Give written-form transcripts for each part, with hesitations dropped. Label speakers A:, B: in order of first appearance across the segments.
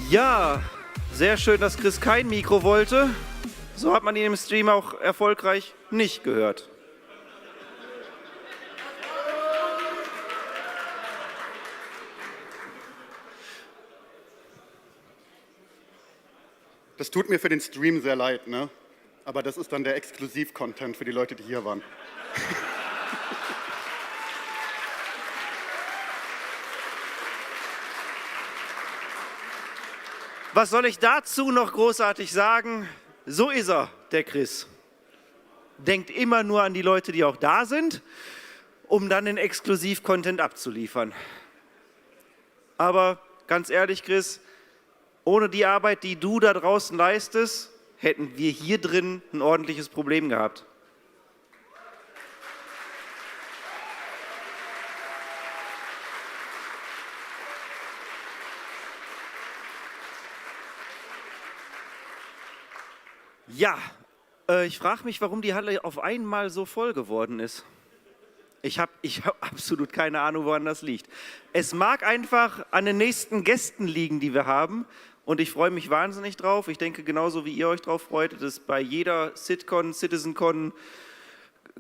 A: Ja, sehr schön, dass Chris kein Mikro wollte. So hat man ihn im Stream auch erfolgreich nicht gehört.
B: Das tut mir für den Stream sehr leid, ne? Aber das ist dann der Exklusiv-Content für die Leute, die hier waren.
A: Was soll ich dazu noch großartig sagen? So ist er, der Chris. Denkt immer nur an die Leute, die auch da sind, um dann den Exklusiv-Content abzuliefern. Aber ganz ehrlich, Chris, ohne die Arbeit, die du da draußen leistest, hätten wir hier drin ein ordentliches Problem gehabt. Ja, ich frage mich, warum die Halle auf einmal so voll geworden ist. Ich hab absolut keine Ahnung, woran das liegt. Es mag einfach an den nächsten Gästen liegen, die wir haben. Und ich freue mich wahnsinnig drauf. Ich denke, genauso wie ihr euch drauf freut, dass bei jeder CitCon, CitizenCon,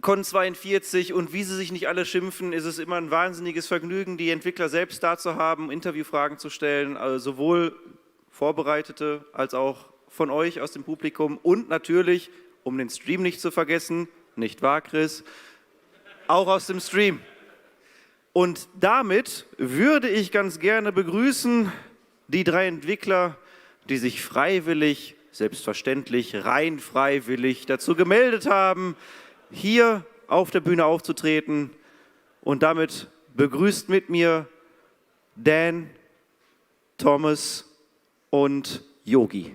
A: Con42 und wie sie sich nicht alle schimpfen, ist es immer ein wahnsinniges Vergnügen, die Entwickler selbst da zu haben, Interviewfragen zu stellen, also sowohl vorbereitete als auch von euch aus dem Publikum und natürlich, um den Stream nicht zu vergessen, nicht wahr, Chris? Auch aus dem Stream. Und damit würde ich ganz gerne begrüßen die 3 Entwickler, die sich freiwillig, selbstverständlich, rein freiwillig dazu gemeldet haben, hier auf der Bühne aufzutreten. Und damit begrüßt mit mir Dan, Thomas und Yogi.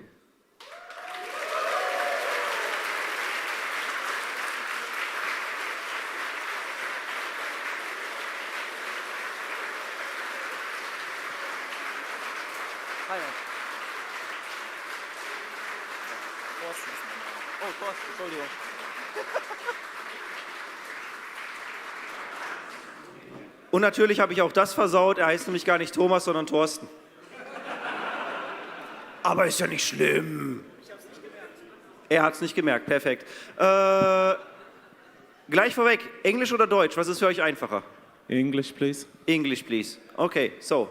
A: Entschuldigung. Und natürlich habe ich auch das versaut. Er heißt nämlich gar nicht Thomas, sondern Thorsten. Aber ist ja nicht schlimm. Er hat es nicht gemerkt, perfekt. Gleich vorweg, Englisch oder Deutsch? Was ist für euch einfacher?
C: English, please.
A: English, please. Okay, so.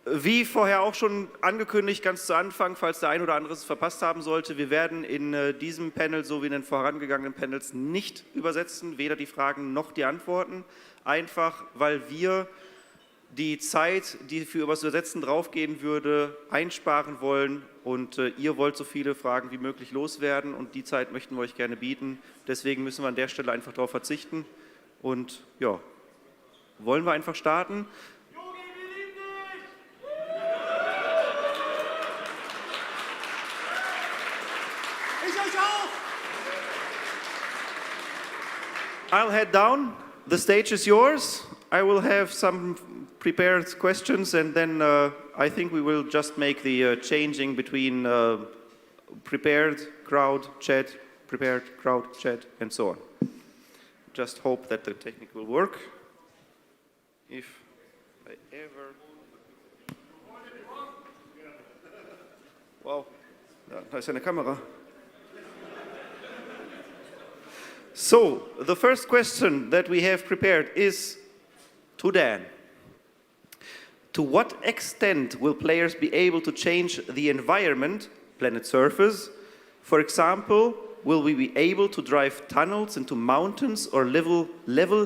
A: Wie vorher auch schon angekündigt, ganz zu Anfang, falls der ein oder andere es verpasst haben sollte, wir werden in diesem Panel, so wie in den vorangegangenen Panels, nicht übersetzen, weder die Fragen noch die Antworten. Einfach, weil wir die Zeit, die für übers Übersetzen draufgehen würde, einsparen wollen und ihr wollt so viele Fragen wie möglich loswerden und die Zeit möchten wir euch gerne bieten. Deswegen müssen wir an der Stelle einfach darauf verzichten und ja, wollen wir einfach starten? I'll head down. The stage is yours. I will have some prepared questions and then I think we will just make the changing between prepared crowd chat, and so on. Just hope that the technique will work. If I ever... Wow, da ist ja eine Kamera. So, the first question that we have prepared is to Dan. To what extent will players be able to change the environment, planet surface? For example, will we be able to drive tunnels into mountains or level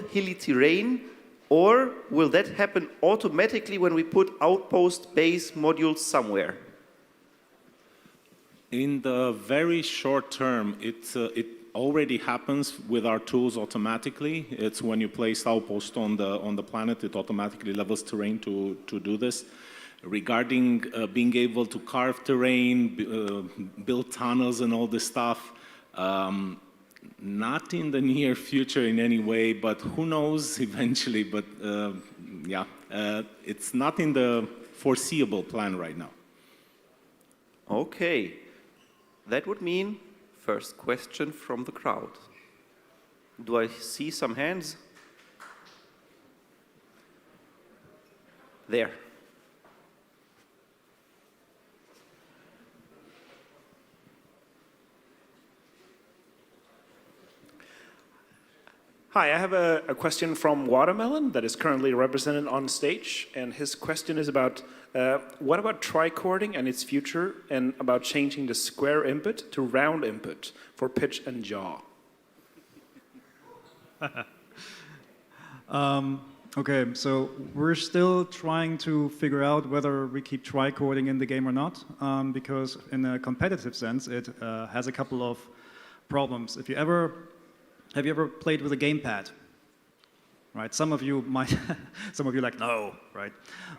A: hilly terrain? Or will that happen automatically when we put outpost base modules somewhere?
C: In the very short term, it already happens with our tools automatically. It's when you place outpost on the planet, it automatically levels terrain to do this. Regarding being able to carve terrain, build tunnels and all this stuff, not in the near future in any way, but who knows eventually. But yeah, it's not in the foreseeable plan right now.
A: Okay, that would mean first question from the crowd. Do I see some hands? There.
D: Hi, I have a question from Watermelon that is currently represented on stage, and his question is about what about tricording and its future, and about changing the square input to round input for pitch and yaw?
E: Okay, so we're still trying to figure out whether we keep tricording in the game or not, because in a competitive sense, it has a couple of problems. Have you ever played with a gamepad? Right, some of you might, some of you are like, no, right?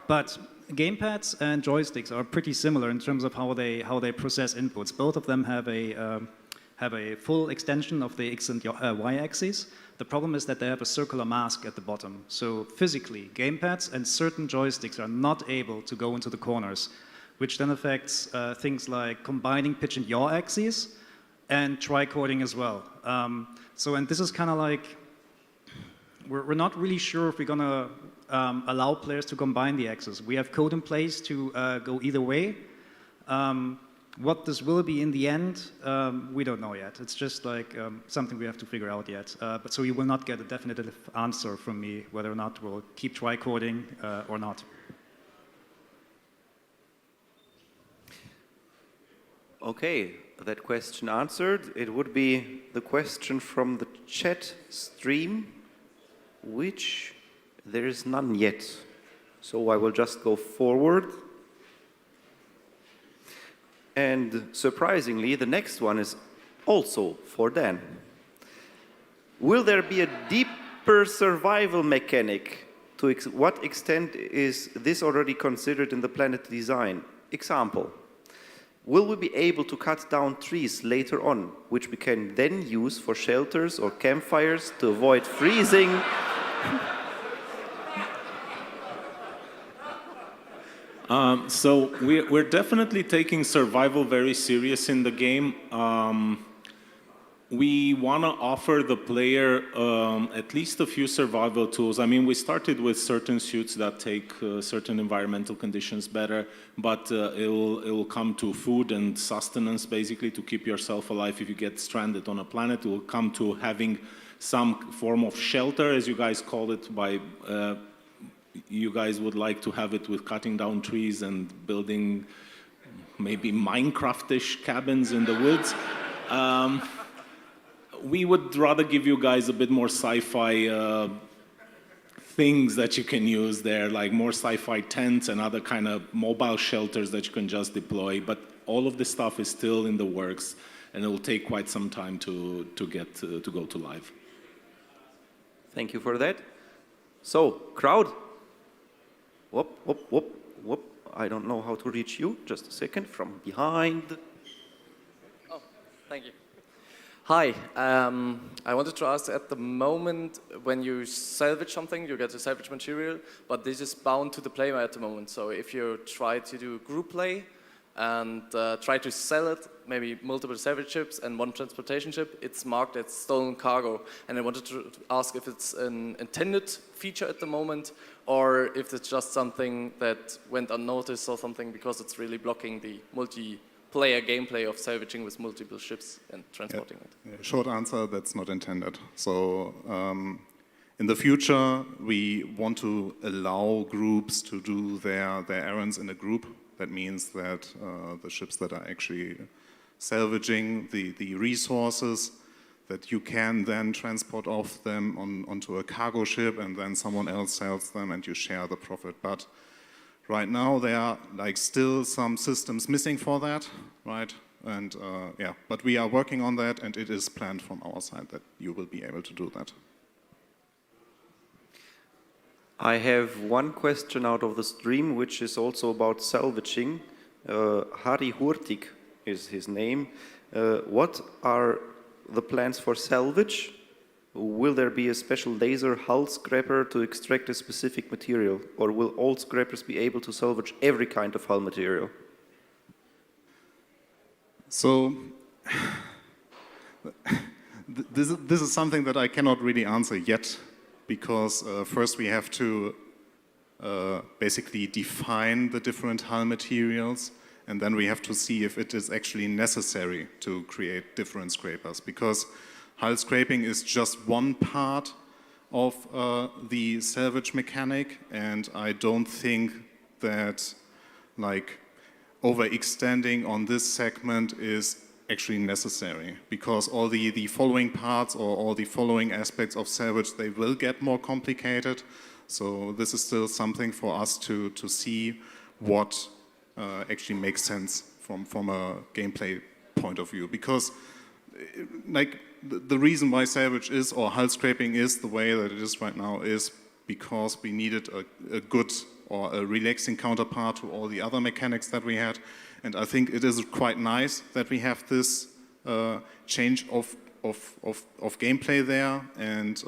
E: But gamepads and joysticks are pretty similar in terms of how they process inputs. Both of them have a full extension of the X and Y axes. The problem is that they have a circular mask at the bottom. So physically, gamepads and certain joysticks are not able to go into the corners, which then affects things like combining pitch and yaw axes and tricording as well. And this is kind of like, we're not really sure if we're going to allow players to combine the axes. We have code in place to go either way. What this will be in the end, we don't know yet. It's just like something we have to figure out yet. But so you will not get a definitive answer from me whether or not we'll keep tricording or not.
A: Okay, that question answered. It would be the question from the chat stream, which there is none yet. So I will just go forward. And surprisingly, the next one is also for Dan. Will there be a deeper survival mechanic? To what extent is this already considered in the planet design? Example, will we be able to cut down trees later on, which we can then use for shelters or campfires to avoid freezing?
C: So we're definitely taking survival very serious in the game. We want to offer the player at least a few survival tools. I mean, we started with certain suits that take certain environmental conditions better, but it will come to food and sustenance, basically, to keep yourself alive if you get stranded on a planet. It will come to having some form of shelter, as you guys call it, by you guys would like to have it with cutting down trees and building maybe Minecraft-ish cabins in the woods. We would rather give you guys a bit more sci-fi things that you can use there, like more sci-fi tents and other kind of mobile shelters that you can just deploy. But all of this stuff is still in the works, and it will take quite some time to get to go to live.
A: Thank you for that. So, crowd. Whoop, whoop, whoop, whoop. I don't know how to reach you. Just a second, from behind.
F: Oh, thank you. Hi, I wanted to ask, at the moment when you salvage something, you get a salvage material, but this is bound to the player at the moment. So if you try to do group play and try to sell it, maybe multiple salvage ships and one transportation ship, it's marked as stolen cargo. And I wanted to ask if it's an intended feature at the moment, or if it's just something that went unnoticed or something because it's really blocking the multiplayer gameplay of salvaging with multiple ships and transporting it.
G: Yeah, short answer, that's not intended. So in the future, we want to allow groups to do their errands in a group. That means that the ships that are actually salvaging the resources, that you can then transport off them onto a cargo ship, and then someone else sells them and you share the profit. But right now there are like still some systems missing for that, right? And yeah, but we are working on that, and it is planned from our side that you will be able to do that.
A: I have one question out of the stream, which is also about salvaging. Harry Hurtig is his name. What are the plans for salvage? Will there be a special laser hull scraper to extract a specific material, or will all scrapers be able to salvage every kind of hull material?
G: So this is something that I cannot really answer yet, because first we have to basically define the different hull materials, and then we have to see if it is actually necessary to create different scrapers, because hull scraping is just one part of the salvage mechanic, and I don't think that like overextending on this segment is actually necessary, because all the following parts or all the following aspects of salvage, they will get more complicated. So this is still something for us to see what actually makes sense from a gameplay point of view. Because like the reason why salvage is, or hull scraping is the way that it is right now, is because we needed a good or a relaxing counterpart to all the other mechanics that we had. And I think it is quite nice that we have this change of gameplay there. And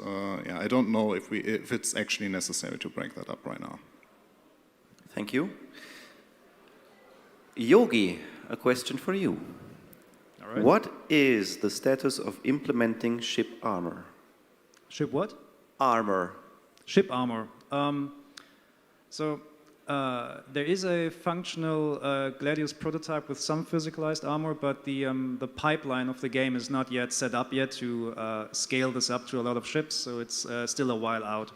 G: yeah, I don't know if it's actually necessary to break that up right now.
A: Thank you. Yogi, a question for you.
E: All right.
A: What is the status of implementing ship armor?
E: Ship what?
A: Armor.
E: Ship armor. There is a functional Gladius prototype with some physicalized armor, but the pipeline of the game is not yet set up yet to scale this up to a lot of ships, so it's still a while out.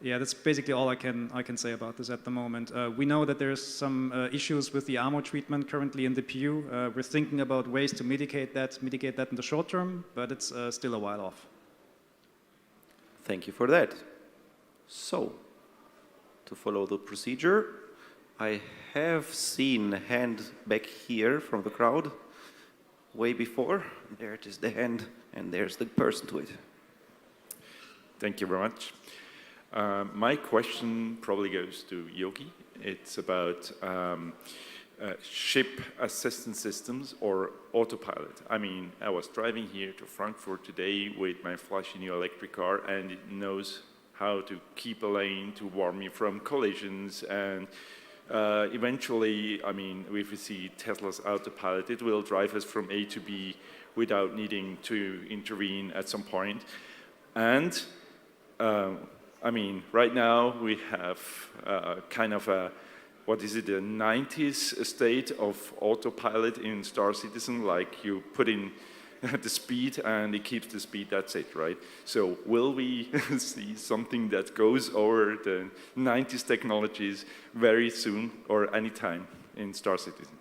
E: Yeah, that's basically all I can say about this at the moment. We know that there's some issues with the armor treatment currently in the PU. We're thinking about ways to mitigate that in the short term, but it's still a while off.
A: Thank you for that. So, to follow the procedure, I have seen a hand back here from the crowd way before. There it is, the hand, and there's the person to it.
H: Thank you very much. My question probably goes to Yogi. It's about ship assistance systems or autopilot. I mean, I was driving here to Frankfurt today with my flashy new electric car, and it knows how to keep a lane to warn me from collisions, and eventually, I mean, if we see Tesla's autopilot, it will drive us from A to B without needing to intervene at some point. And I mean, right now we have kind of a, what is it, a 90s state of autopilot in Star Citizen, like you put in the speed and it keeps the speed, that's it, right? So will we see something that goes over the 90s technologies very soon or anytime in Star Citizen?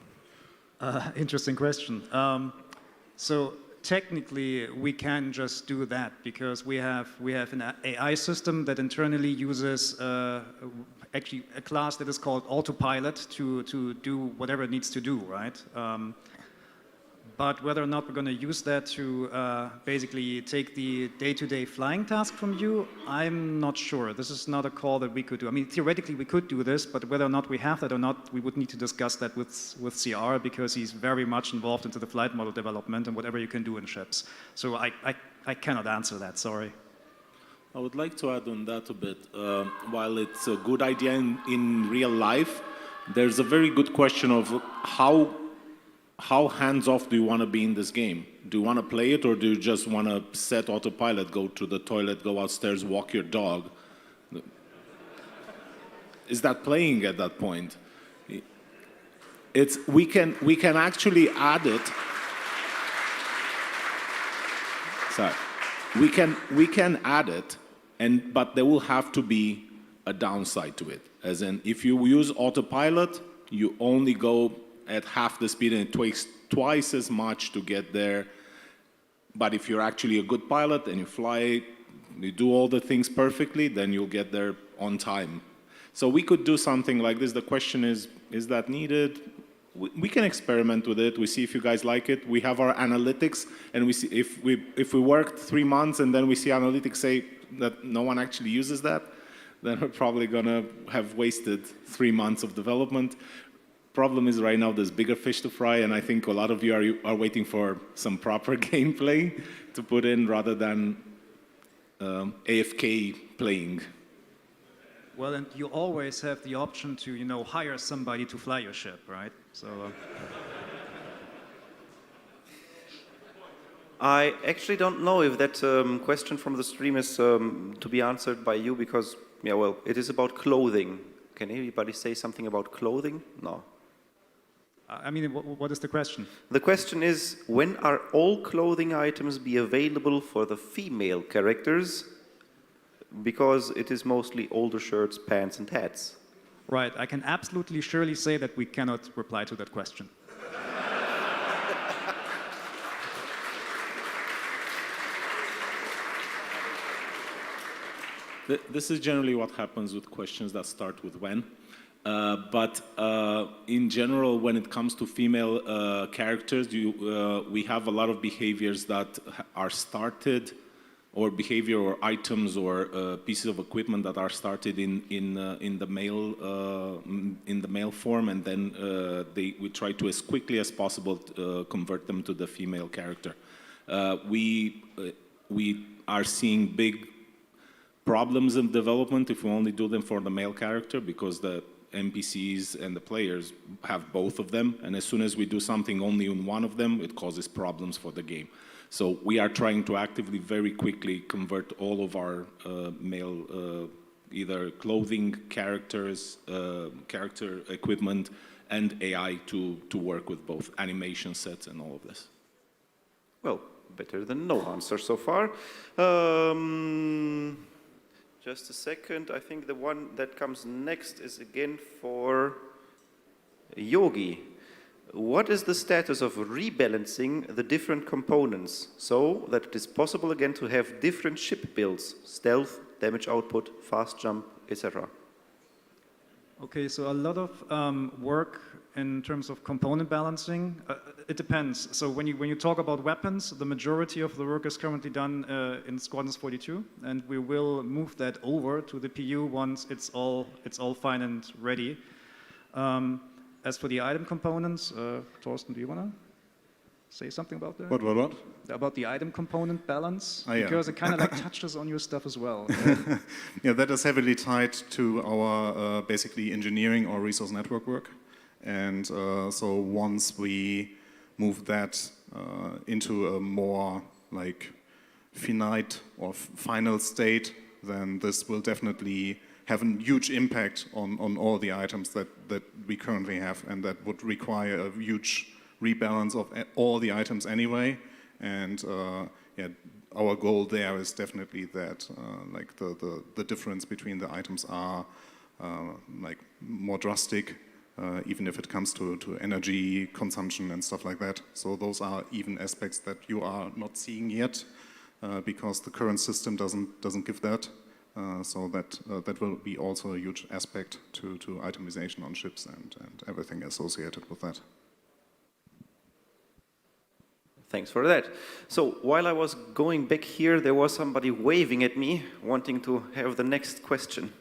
E: Interesting question. So technically, we can just do that because we have an AI system that internally uses actually a class that is called autopilot to do whatever it needs to do, right? But whether or not we're going to use that to basically take the day-to-day flying task from you, I'm not sure. This is not a call that we could do. I mean, theoretically, we could do this, but whether or not we have that or not, we would need to discuss that with CR, because he's very much involved into the flight model development and whatever you can do in ships. So I cannot answer that, sorry.
C: I would like to add on that a bit. While it's a good idea in real life, there's a very good question of how hands-off do you want to be in this game? Do you want to play it, or do you just want to set autopilot, go to the toilet, go upstairs, walk your dog? Is that playing at that point? We can actually add it. Sorry. We can add it, but there will have to be a downside to it. As in, if you use autopilot, you only go at half the speed, and it takes twice as much to get there. But if you're actually a good pilot and you fly, you do all the things perfectly, then you'll get there on time. So we could do something like this. The question is that needed? We can experiment with it. We see if you guys like it. We have our analytics, and we see if we worked 3 months and then we see analytics say that no one actually uses that, then we're probably gonna have wasted 3 months of development. Problem is right now there's bigger fish to fry, and I think a lot of you are waiting for some proper gameplay to put in rather than AFK playing.
E: Well, and you always have the option to, hire somebody to fly your ship, right? So.
A: I actually don't know if that question from the stream is to be answered by you, because, yeah, well, it is about clothing. Can anybody say something about clothing? No.
E: I mean, what is the question?
A: The question is, when are all clothing items be available for the female characters? Because it is mostly older shirts, pants, and hats.
E: Right, I can absolutely surely say that we cannot reply to that question.
C: This is generally what happens with questions that start with when. But in general, when it comes to female characters, we have a lot of behaviors that are started, or behavior or items or pieces of equipment that are started in the male form, and then we try to, as quickly as possible, convert them to the female character. We are seeing big problems in development if we only do them for the male character, because the NPCs and the players have both of them, and as soon as we do something only on one of them, it causes problems for the game. So we are trying to actively, very quickly convert all of our male, either clothing, characters, character equipment, and AI to work with both animation sets and all of this.
A: Well, better than no answer so far. Just a second. I think the one that comes next is again for Yogi. What is the status of rebalancing the different components so that it is possible again to have different ship builds, stealth, damage output, fast jump, etc.?
E: Okay, so a lot of work in terms of component balancing. It depends. So when you talk about weapons, the majority of the work is currently done in Squadrons 42, and we will move that over to the PU once it's all fine and ready. As for the item components, Thorsten, do you want to say something about that?
G: What?
E: About the item component balance?
G: Yeah.
E: Because it kind of like touches on your stuff as well.
G: Yeah, that is heavily tied to our basically engineering or resource network work. And so once we move that into a more like finite or final state, then this will definitely have a huge impact on all the items that we currently have, and that would require a huge rebalance of all the items anyway. And yeah, our goal there is definitely that like the difference between the items are like more drastic, even if it comes to energy consumption and stuff like that. So those are even aspects that you are not seeing yet, because the current system doesn't give that. So that will be also a huge aspect to itemization on ships and everything associated with that.
A: Thanks for that. So while I was going back here, there was somebody waving at me, wanting to have the next question.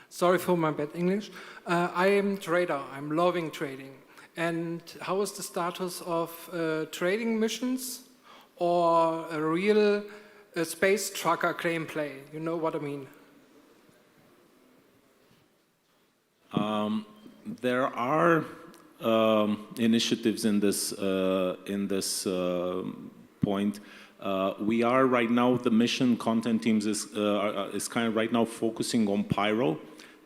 I: Sorry for my bad English. I am a trader. I'm loving trading. And how is the status of trading missions or a real space trucker gameplay? You know what I mean?
C: There are initiatives in this point. We are right now, the mission content teams is kind of right now focusing on Pyro.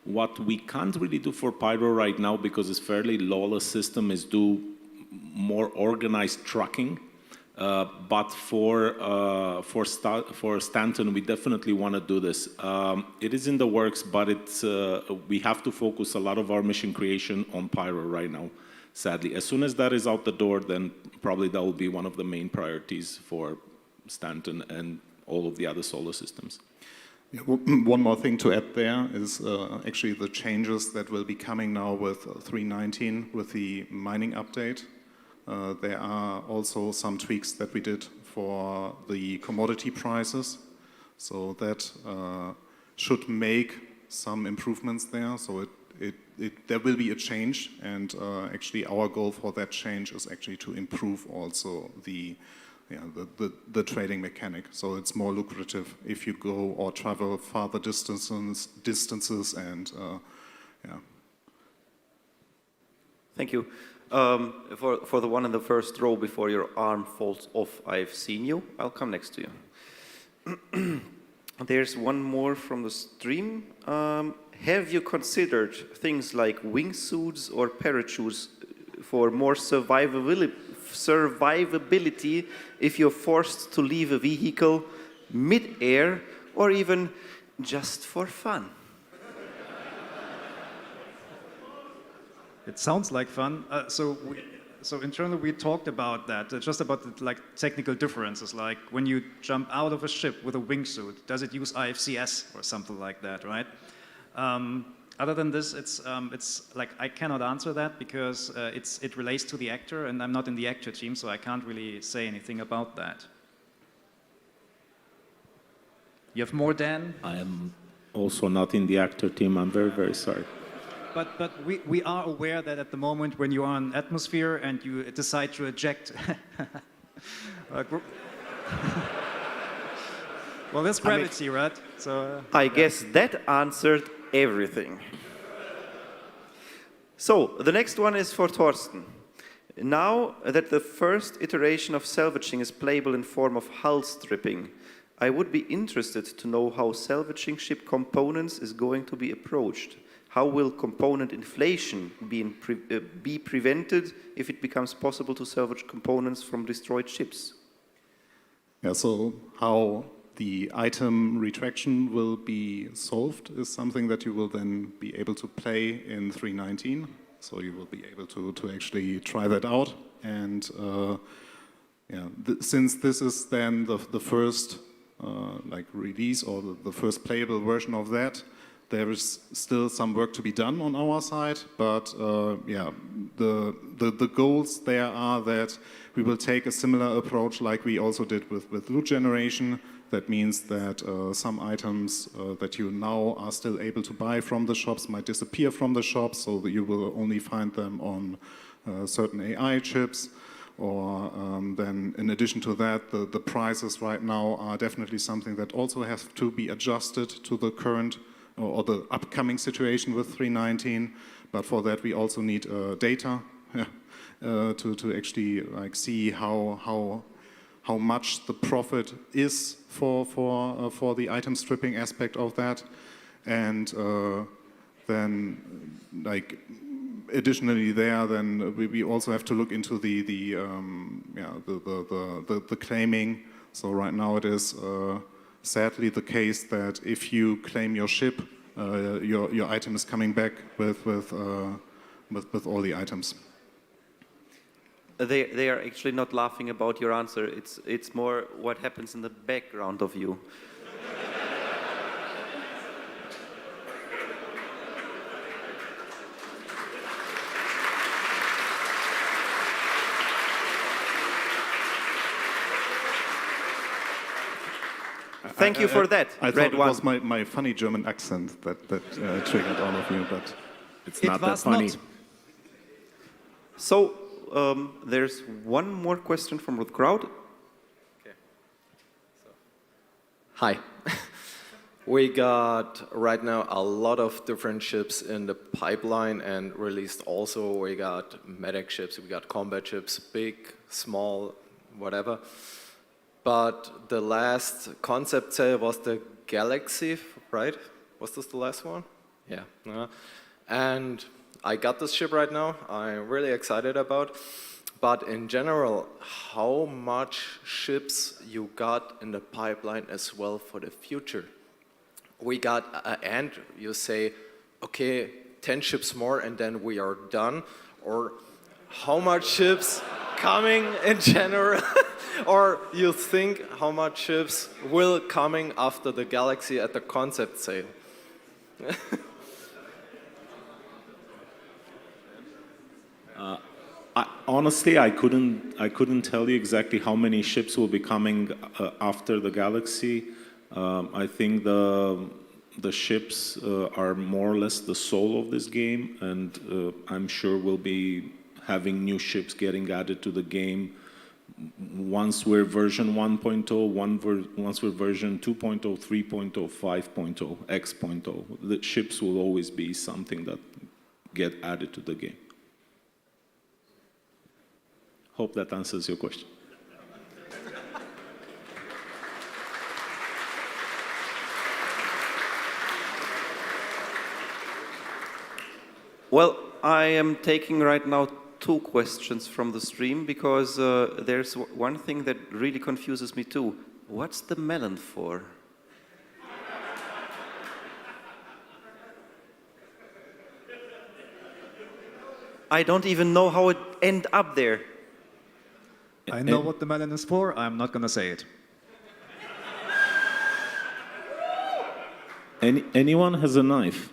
C: What we can't really do for Pyro right now, because it's fairly lawless system, is do more organized trucking. But for Stanton, we definitely want to do this. It is in the works, but it's we have to focus a lot of our mission creation on Pyro right now, sadly. As soon as that is out the door, then probably that will be one of the main priorities for Stanton and all of the other solar systems.
G: Yeah, one more thing to add there is actually the changes that will be coming now with 3.19 with the mining update. There are also some tweaks that we did for the commodity prices, so that should make some improvements there. So there will be a change, and actually our goal for that change is actually to improve also the trading mechanic. So it's more lucrative if you go or travel farther distances, and yeah.
A: Thank you. For the one in the first row before your arm falls off, I've seen you. I'll come next to you. There's one more from the stream. Have you considered things like wingsuits or parachutes for more survivability if you're forced to leave a vehicle mid-air or even just for fun?
E: It sounds like fun. So internally we talked about that, just about the technical differences, like when you jump out of a ship with a wingsuit, does it use IFCS or something like that, right? Other than this, it's like I cannot answer that because it relates to the actor, and I'm not in the actor team, so I can't really say anything about that. You have more, Dan?
C: I am also not in the actor team. I'm very, very sorry.
E: But we are aware that at the moment when you are in atmosphere and you decide to eject, well, there's gravity, right? So
A: I guess that answered everything. So the next one is for Thorsten. Now that the first iteration of salvaging is playable in form of hull stripping, I would be interested to know how salvaging ship components is going to be approached. How will component inflation be prevented if it becomes possible to salvage components from destroyed ships?
G: Yeah, so how the item retraction will be solved is something that you will then be able to play in 3.19. So you will be able to actually try that out. And since this is then the first release or the first playable version of that, there is still some work to be done on our side, but the goals there are that we will take a similar approach like we also did with loot generation. That means that some items that you now are still able to buy from the shops might disappear from the shops, so that you will only find them on certain AI chips. Or then in addition to that, the prices right now are definitely something that also has to be adjusted to the current or the upcoming situation with 3.19, but for that we also need data to actually see how much the profit is for the item stripping aspect of that, and then additionally then we also have to look into the claiming. So right now it is sadly the case that if you claim your ship, your item is coming back with all the items.
A: They are actually not laughing about your answer. It's more what happens in the background of you. Thank you for that.
G: I thought it was my funny German accent that triggered all of you, but
C: it's not that funny.
A: So there's one more question from the crowd.
J: Okay. Hi. We got right now a lot of different ships in the pipeline and released also. We got medic ships, we got combat ships, big, small, whatever. But the last concept sale was the Galaxy, right? Was this the last one? Yeah. And I got this ship right now. I'm really excited about. But in general, how much ships you got in the pipeline as well for the future? We got, and you say, okay, 10 ships more and then we are done. Or how much ships coming in general? Or you think how much ships will coming after the Galaxy at the concept sale?
C: Honestly, I couldn't tell you exactly how many ships will be coming after the Galaxy. I think the ships are more or less the soul of this game, and I'm sure we'll be having new ships getting added to the game once we're version 1.0, once we're version 2.0, 3.0, 5.0, X.0. The ships will always be something that get added to the game. Hope that answers your question.
A: Well, I am taking right now two questions from the stream, because there's one thing that really confuses me too. What's the melon for? I don't even know how it ended up there.
E: I know what the melon is for. I'm not going to say it.
C: Anyone has a knife?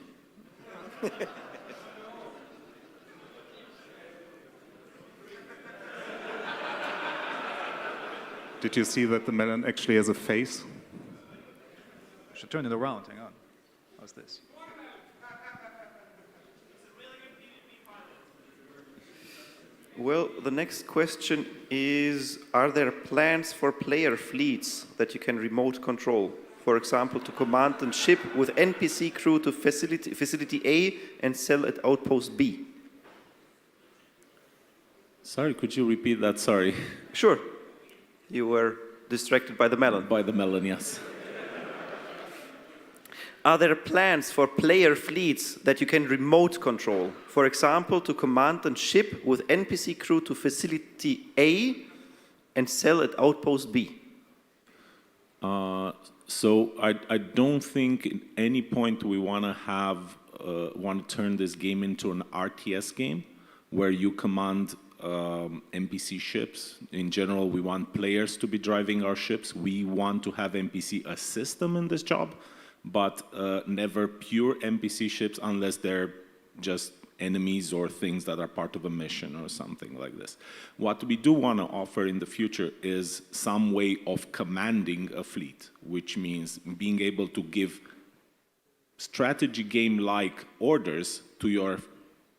G: Did you see that the melon actually has a face?
E: I should turn it around. Hang on. How's this?
A: Well, the next question is, are there plans for player fleets that you can remote control? For example, to command and ship with NPC crew to facility A and sell at outpost B.
C: Sorry, could you repeat that? Sorry.
A: Sure. You were distracted by the melon.
C: By the melon, yes.
A: Are there plans for player fleets that you can remote control? For example, to command and ship with NPC crew to facility A and sell at outpost B?
C: So I don't think at any point we want to turn this game into an RTS game where you command NPC ships. In general, we want players to be driving our ships. We want to have NPC assist them in this job, but never pure NPC ships unless they're just enemies or things that are part of a mission or something like this. What we do want to offer in the future is some way of commanding a fleet, which means being able to give strategy game-like orders to your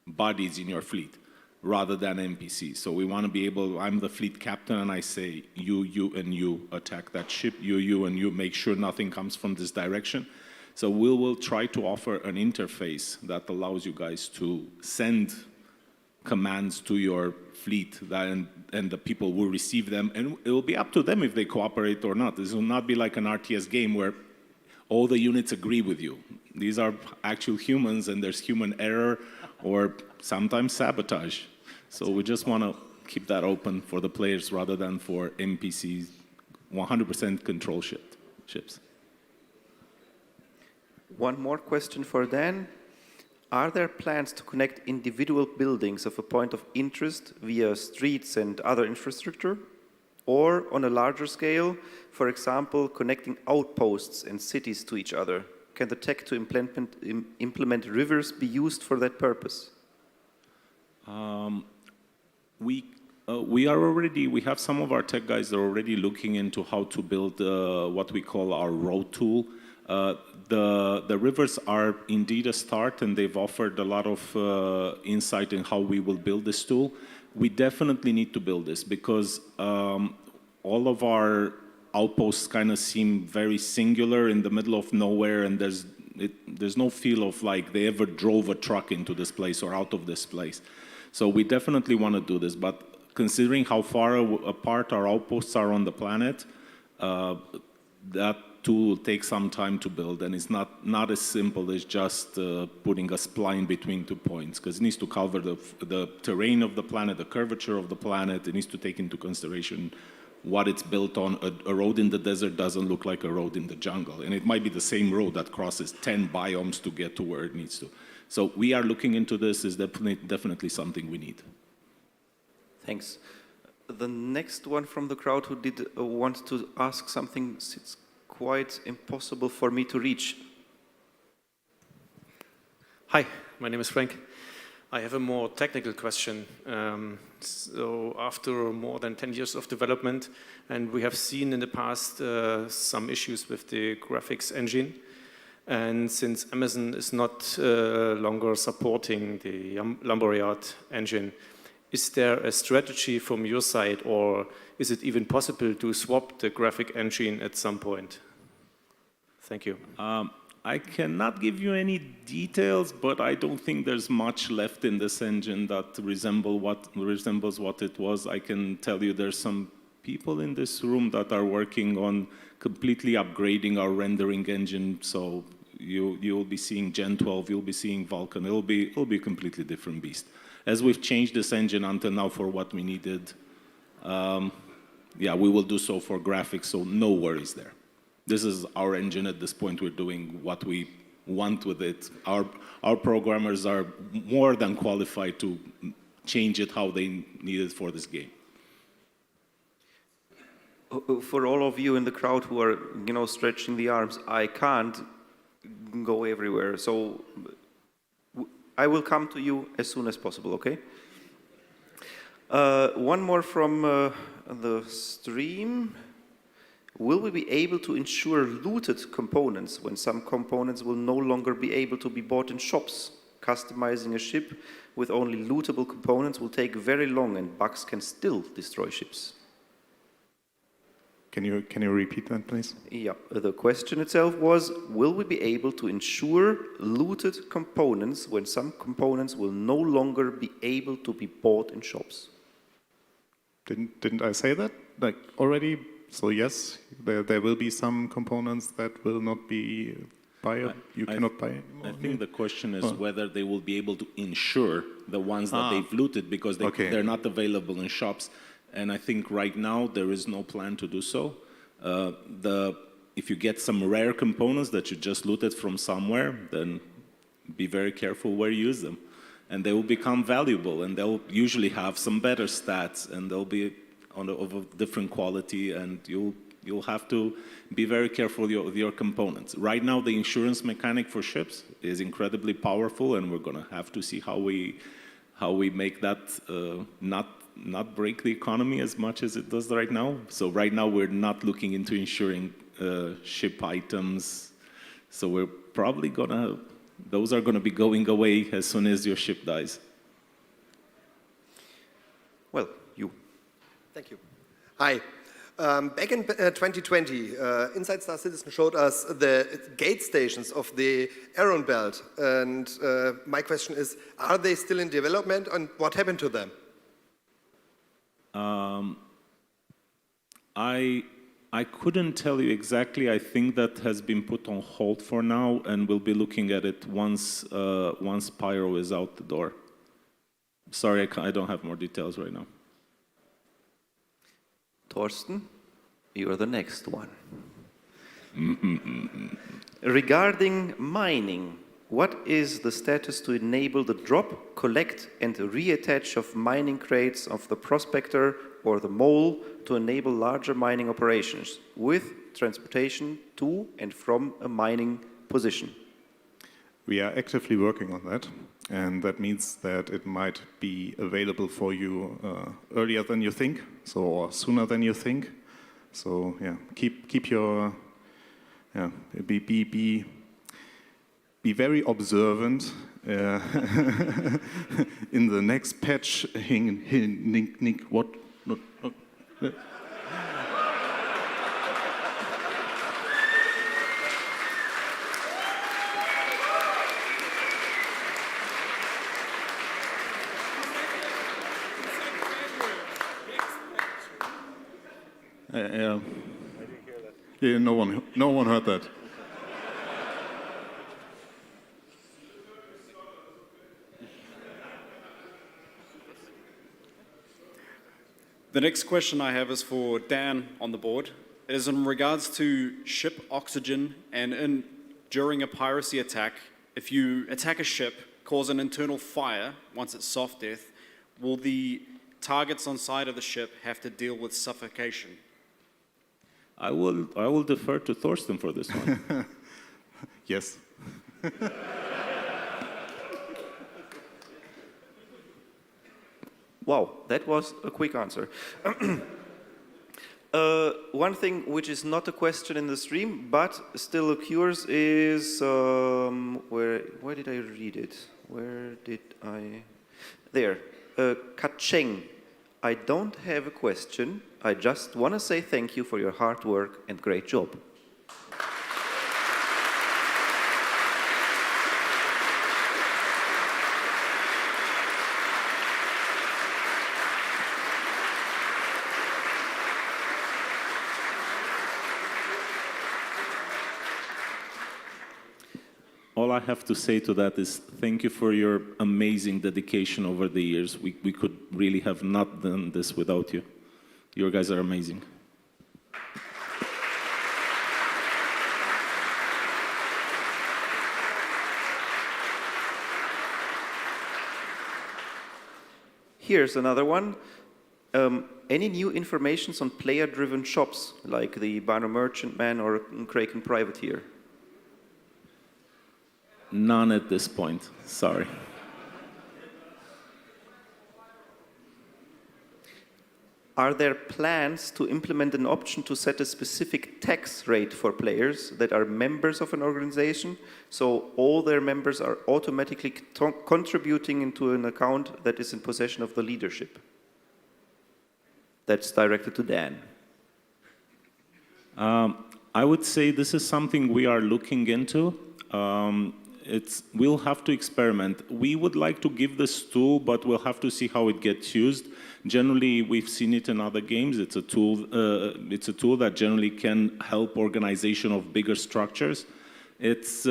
C: buddies in your fleet rather than NPCs. So we want to be able, I'm the fleet captain and I say, you, and you attack that ship, you, and you make sure nothing comes from this direction. So we will try to offer an interface that allows you guys to send commands to your fleet and the people will receive them, and it will be up to them if they cooperate or not. This will not be like an RTS game where all the units agree with you. These are actual humans and there's human error or sometimes sabotage. So we just want to keep that open for the players rather than for NPCs, 100% control ships.
A: One more question for Dan. Are there plans to connect individual buildings of a point of interest via streets and other infrastructure? Or on a larger scale, for example, connecting outposts and cities to each other? Can the tech to implement rivers be used for that purpose?
C: We have some of our tech guys that are already looking into how to build what we call our road tool. The rivers are indeed a start, and they've offered a lot of insight in how we will build this tool. We definitely need to build this because all of our outposts kind of seem very singular in the middle of nowhere, and there's no feel of like they ever drove a truck into this place or out of this place. So we definitely want to do this, but considering how far apart our outposts are on the planet, that tool will take some time to build, and it's not as simple as just putting a spline between 2 points, because it needs to cover the terrain of the planet, the curvature of the planet. It needs to take into consideration what it's built on. A road in the desert doesn't look like a road in the jungle, and it might be the same road that crosses 10 biomes to get to where it needs to. So we are looking into this. Is definitely something we need.
A: Thanks. The next one from the crowd who did want to ask something, it's quite impossible for me to reach.
K: Hi, my name is Frank. I have a more technical question. So after more than 10 years of development, and we have seen in the past some issues with the graphics engine, and since Amazon is not longer supporting the Lumberyard engine, is there a strategy from your side, or is it even possible to swap the graphic engine at some point? Thank you.
C: I cannot give you any details, but I don't think there's much left in this engine that resembles what it was. I can tell you there's some people in this room that are working on completely upgrading our rendering engine. So you'll be seeing Gen 12, you'll be seeing Vulkan. It'll be a completely different beast. As we've changed this engine until now for what we needed, yeah, we will do so for graphics, so no worries there. This is our engine at this point. We're doing what we want with it. Our programmers are more than qualified to change it how they need it for this game.
A: For all of you in the crowd who are, you know, stretching the arms, I can't go everywhere. So I will come to you as soon as possible, okay? One more from the stream. Will we be able to ensure looted components when some components will no longer be able to be bought in shops? Customizing a ship with only lootable components will take very long and bugs can still destroy ships.
G: Can you repeat that, please?
A: Yeah, the question itself was, will we be able to ensure looted components when some components will no longer be able to be bought in shops?
G: Didn't I say that like already? So yes, there will be some components that will not be you cannot buy it.
C: I think the question is whether they will be able to insure the ones that they've looted because they're not available in shops. And I think right now there is no plan to do so. If you get some rare components that you just looted from somewhere, then be very careful where you use them. And they will become valuable, and they'll usually have some better stats, and they'll be of a different quality, and you'll have to be very careful with your components. Right now, the insurance mechanic for ships is incredibly powerful, and we're going to have to see how we make that not break the economy as much as it does right now. So right now, we're not looking into insuring ship items. So we're probably those are gonna be going away as soon as your ship dies.
A: Well, you.
L: Thank you. Hi. Back in 2020, Inside Star Citizen showed us the gate stations of the Aeron Belt. And my question is, are they still in development, and what happened to them?
C: I couldn't tell you exactly. I think that has been put on hold for now, and we'll be looking at it once Pyro is out the door. Sorry, I don't have more details right now.
A: Torsten, you are the next one. Regarding mining, what is the status to enable the drop, collect, and reattach of mining crates of the prospector or the mole to enable larger mining operations with transportation to and from a mining position?
G: We are actively working on that, and that means that it might be available for you earlier than you think, or sooner than you think. So yeah, keep your be very observant in the next patch. What? Yeah, no one heard that.
M: The next question I have is for Dan on the board. It is in regards to ship oxygen and during a piracy attack, if you attack a ship, cause an internal fire once it's soft death, will the targets on side of the ship have to deal with suffocation?
C: I will defer to Thorsten for this one.
G: Yes.
A: Wow, that was a quick answer. One thing which is not a question in the stream, but still occurs is, where did I read it? Where did I? There. Kacheng. I don't have a question. I just want to say thank you for your hard work and great job.
C: all I have to say to that is thank you for your amazing dedication over the years. We could really have not done this without you. You guys are amazing.
A: Here's another one. Any new informations on player-driven shops, like the Banner Merchant Man or Kraken Privateer?
C: None at this point, sorry.
A: Are there plans to implement an option to set a specific tax rate for players that are members of an organization, so all their members are automatically contributing into an account that is in possession of the leadership? That's directed to Dan.
C: I would say this is something we are looking into. We'll have to experiment. We would like to give this tool, but we'll have to see how it gets used. Generally, we've seen it in other games. It's a tool that generally can help organization of bigger structures. It's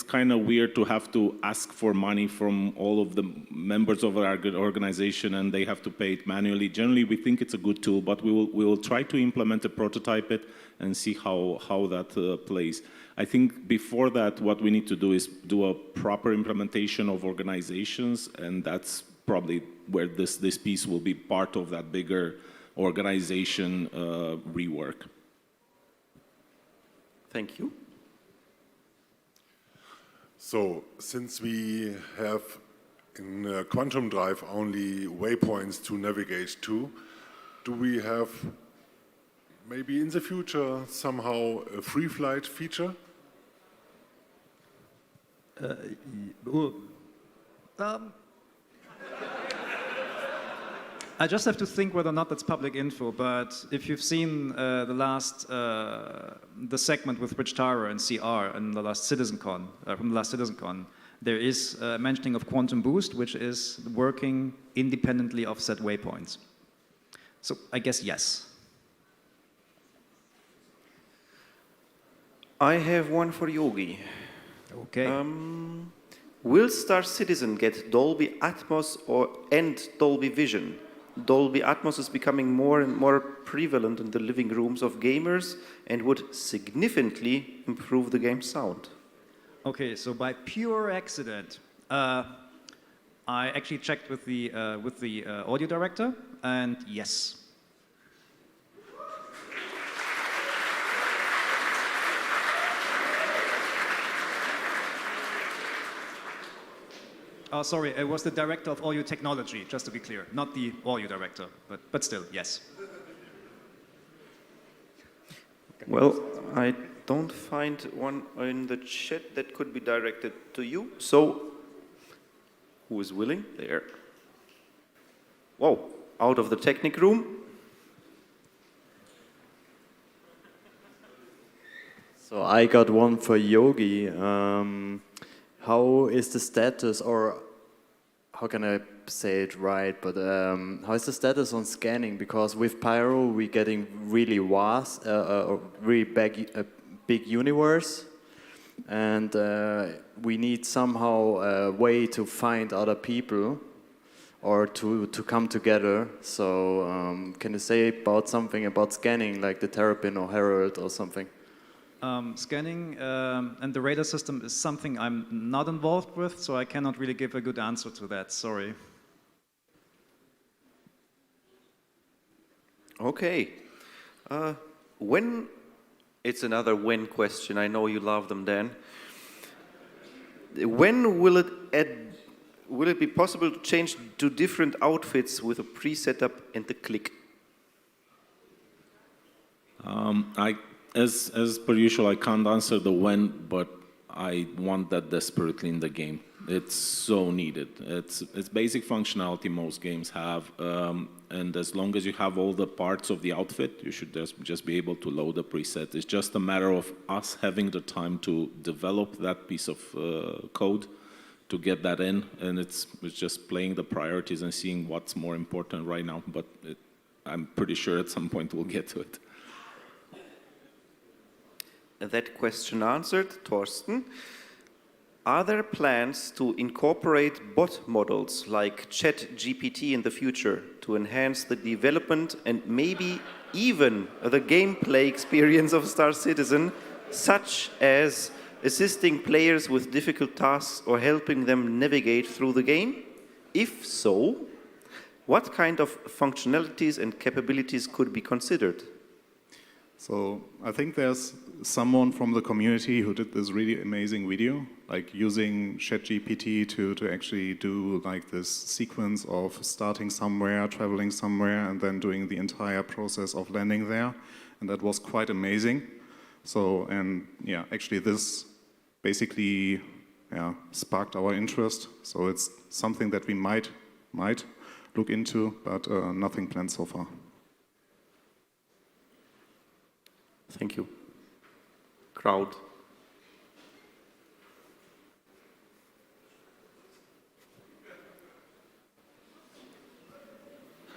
C: kind of weird to have to ask for money from all of the members of our organization, and they have to pay it manually. Generally, we think it's a good tool, but we will try to implement it, prototype it, and see how that plays. I think before that, what we need to do is do a proper implementation of organizations, and that's probably where this piece will be part of that bigger organization rework.
A: Thank you.
N: So, since we have in Quantum Drive only waypoints to navigate to, do we have maybe in the future somehow a free flight feature?
E: I just have to think whether or not that's public info, but if you've seen the segment with Rich Tyrer and CR in the last CitizenCon, from the last CitizenCon, there is a mentioning of Quantum Boost, which is working independently of set waypoints. So I guess yes.
A: I have one for Yogi.
E: Okay.
A: Will Star Citizen get Dolby Atmos and Dolby Vision? Dolby Atmos is becoming more and more prevalent in the living rooms of gamers and would significantly improve the game's sound.
E: Okay, so by pure accident, I actually checked with the audio director, and yes. Oh, sorry, it was the director of audio technology, just to be clear, not the audio director, but still, yes.
A: Well, I don't find one in the chat that could be directed to you. So, who is willing? There. Whoa, out of the technic room.
O: So I got one for Yogi. How is the status, or how can I say it right, but how is the status on scanning? Because with Pyro, we're getting really vast, really big universe, and we need somehow a way to find other people or to come together. So can you say about something about scanning, like the Terrapin or Herald or something?
E: Scanning and the radar system is something I'm not involved with, so I cannot really give a good answer to that, sorry.
A: Okay. When, it's another when question, I know you love them, Dan. When will it be possible to change to different outfits with a pre-setup and the click?
C: As per usual, I can't answer the when, but I want that desperately in the game. It's so needed. It's basic functionality most games have, and as long as you have all the parts of the outfit, you should just be able to load the preset. It's just a matter of us having the time to develop that piece of code to get that in, and it's just playing the priorities and seeing what's more important right now, but I'm pretty sure at some point we'll get to it.
A: That question answered. Torsten, Are there plans to incorporate bot models like ChatGPT in the future to enhance the development and maybe even the gameplay experience of Star Citizen, such as assisting players with difficult tasks or helping them navigate through the game? If so, what kind of functionalities and capabilities could be considered?
G: So I think there's someone from the community who did this really amazing video, like using ChatGPT to actually do like this sequence of starting somewhere, traveling somewhere, and then doing the entire process of landing there. And that was quite amazing. So, and yeah, actually this basically sparked our interest. So it's something that we might look into, but nothing planned so far.
A: Thank you. Crowd.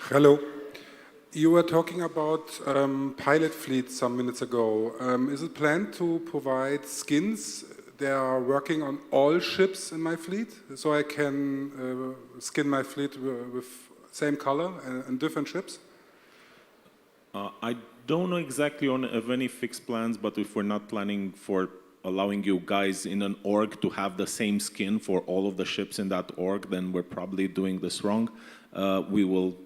P: Hello. You were talking about pilot fleets some minutes ago. Is it planned to provide skins? They are working on all ships in my fleet, so I can skin my fleet with same color and different ships?
C: I don't know exactly of any fixed plans, but if we're not planning for allowing you guys in an org to have the same skin for all of the ships in that org, then we're probably doing this wrong. We will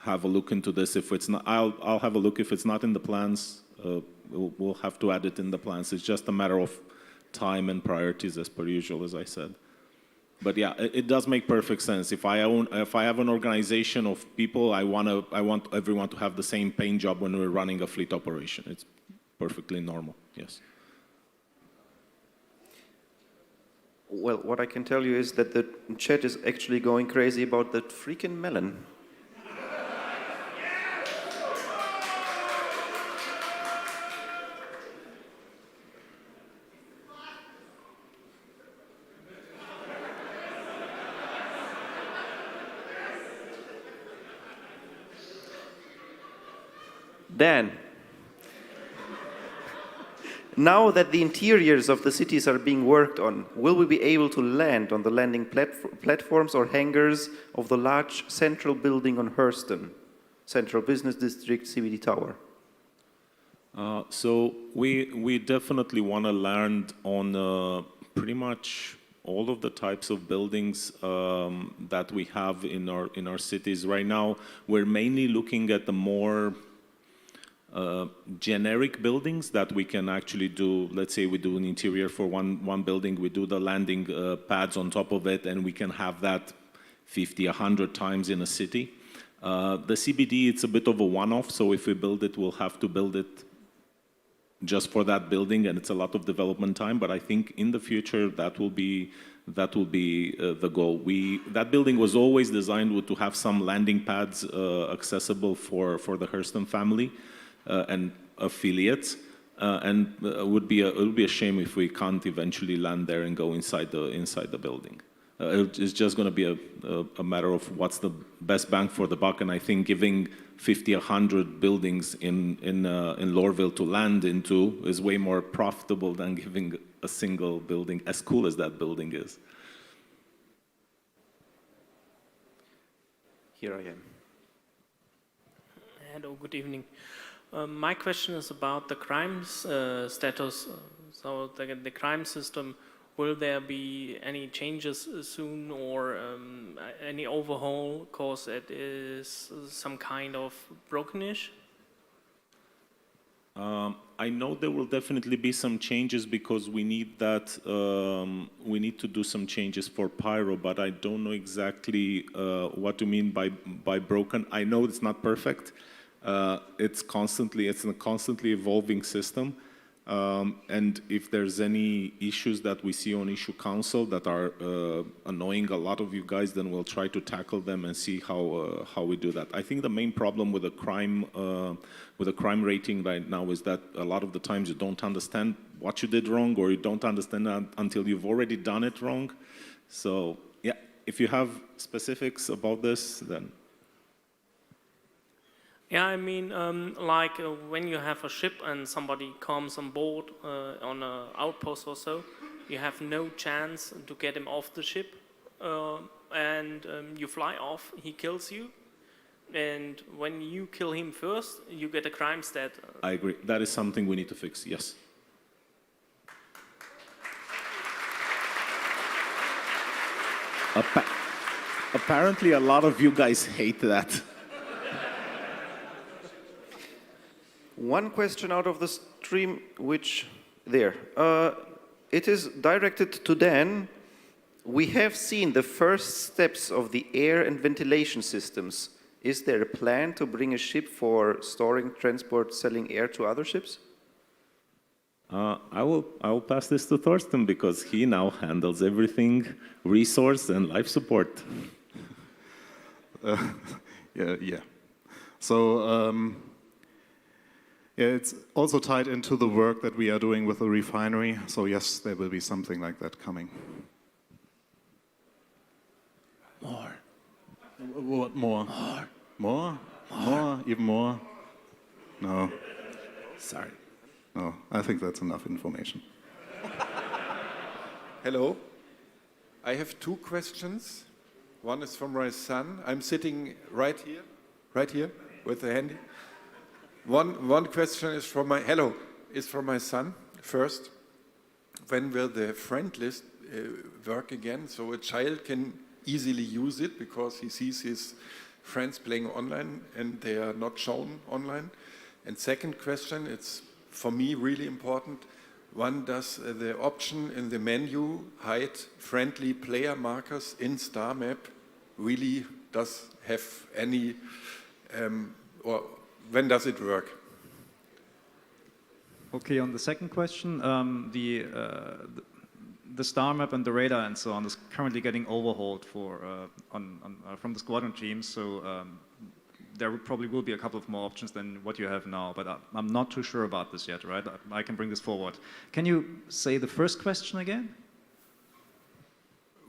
C: have a look into this. If it's not, I'll have a look. If it's not in the plans, we'll have to add it in the plans. It's just a matter of time and priorities, as per usual, as I said. But yeah, it does make perfect sense. If I have an organization of people, I want everyone to have the same paint job when we're running a fleet operation. It's perfectly normal. Yes.
A: Well, what I can tell you is that the chat is actually going crazy about that freaking melon. Dan, now that the interiors of the cities are being worked on, will we be able to land on the landing platforms or hangars of the large central building on Hurston, Central Business District, CBD Tower?
C: So we definitely want to land on pretty much all of the types of buildings that we have in our cities. Right now, we're mainly looking at the more generic buildings that we can actually do. Let's say we do an interior for one building, we do the landing pads on top of it, and we can have that 50, 100 times in a city. The CBD, it's a bit of a one-off, so if we build it, we'll have to build it just for that building, and it's a lot of development time, but I think in the future that will be the goal. That building was always designed to have some landing pads accessible for the Hurston family and affiliates, and it would be a shame if we can't eventually land there and go inside the building. It's just going to be a matter of what's the best bang for the buck, and I think giving 50, 100 buildings in Lorville to land into is way more profitable than giving a single building, as cool as that building is.
A: Here I am.
Q: Hello, good evening. My question is about the crime status. So the crime system, will there be any changes soon, or any overhaul, because it is some kind of brokenish?
C: I know there will definitely be some changes because we need that. We need to do some changes for Pyro, but I don't know exactly what you mean by broken. I know it's not perfect. It's a constantly evolving system. And if there's any issues that we see on issue council that are annoying a lot of you guys, then we'll try to tackle them and see how we do that. I think the main problem with the crime rating right now is that a lot of the times you don't understand what you did wrong, or you don't understand until you've already done it wrong. So yeah, if you have specifics about this, then.
Q: Yeah, I mean, like when you have a ship and somebody comes on board on an outpost or so, you have no chance to get him off the ship, and you fly off, he kills you, and when you kill him first, you get a crime stat.
C: I agree. That is something we need to fix, yes. Apparently, a lot of you guys hate that.
A: One question out of the stream, which there. It is directed to Dan. We have seen the first steps of the air and ventilation systems. Is there a plan to bring a ship for storing, transport, selling air to other ships?
C: I will pass this to Thorsten because he now handles everything, resource and life support.
G: Yeah. So yeah, it's also tied into the work that we are doing with the refinery. So yes, there will be something like that coming.
C: More.
G: What more?
C: More.
G: More? More? Even more? No.
C: Sorry.
G: No, I think that's enough information.
R: Hello. I have two questions. One is from my son. I'm sitting right here with the handy. One question is from my son. First, when will the friend list work again so a child can easily use it because he sees his friends playing online and they are not shown online? And second question, it's for me really important. One, does the option in the menu hide friendly player markers in Star Map really does have any, or when does it work?
E: Okay, on the second question, the star map and the radar and so on is currently getting overhauled from the squadron teams, so there probably will be a couple of more options than what you have now, but I'm not too sure about this yet, right? I can bring this forward. Can you say the first question again?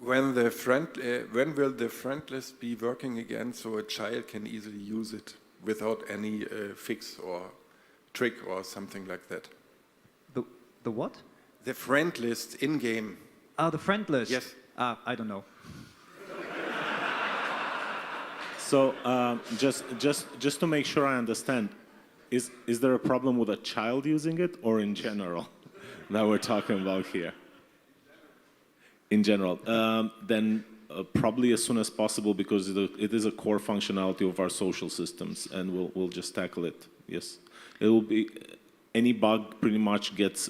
R: When will the friend list be working again so a child can easily use it without any fix or trick or something like that?
E: The what?
R: The friend list in-game.
E: Ah, the friend list?
R: Yes.
E: I don't know.
C: So just to make sure I understand, is there a problem with a child using it or in general that we're talking about here? In general. Then probably as soon as possible because it is a core functionality of our social systems and we'll just tackle it, yes. It will be, any bug pretty much gets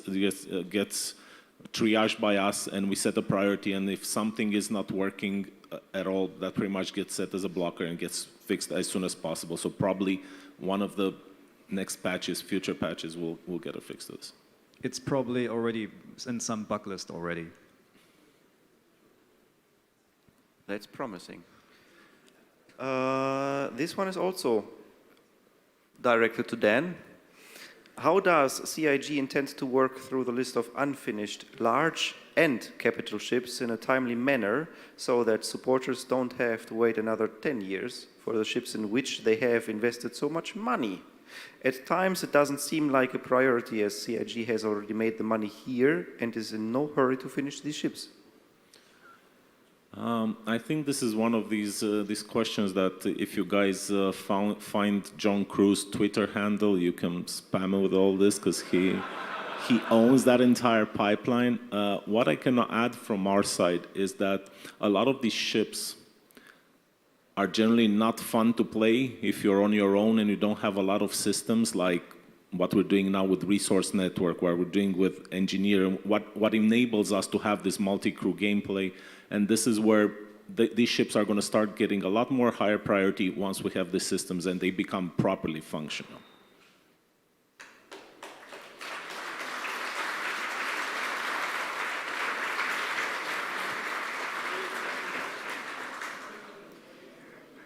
C: triaged by us and we set a priority, and if something is not working at all, that pretty much gets set as a blocker and gets fixed as soon as possible. So probably one of the next patches, future patches, will get a fix to this.
E: It's probably already in some bug list already.
A: That's promising. This one is also directed to Dan. How does CIG intend to work through the list of unfinished large and capital ships in a timely manner so that supporters don't have to wait another 10 years for the ships in which they have invested so much money? At times it doesn't seem like a priority as CIG has already made the money here and is in no hurry to finish these ships.
C: I think this is one of these questions that if you guys find John Cruz's Twitter handle, you can spam him with all this because he owns that entire pipeline. What I can add from our side is that a lot of these ships are generally not fun to play if you're on your own and you don't have a lot of systems like what we're doing now with Resource Network, what we're doing with Engineer, what enables us to have this multi-crew gameplay. And this is where these ships are going to start getting a lot more higher priority once we have the systems and they become properly functional.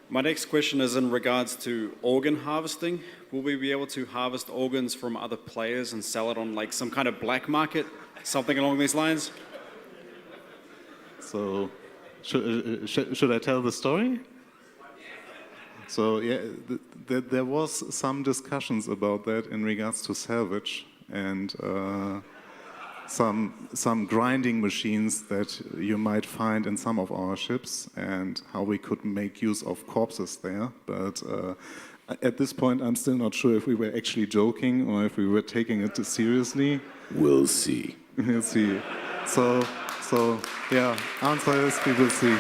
M: My next question is in regards to organ harvesting. Will we be able to harvest organs from other players and sell it on like some kind of black market, something along these lines?
G: So, should I tell the story? So, yeah, there was some discussions about that in regards to salvage, and some grinding machines that you might find in some of our ships, and how we could make use of corpses there. But at this point, I'm still not sure if we were actually joking or if we were taking it too seriously.
C: We'll see.
G: We'll see. So yeah, answer is we will see.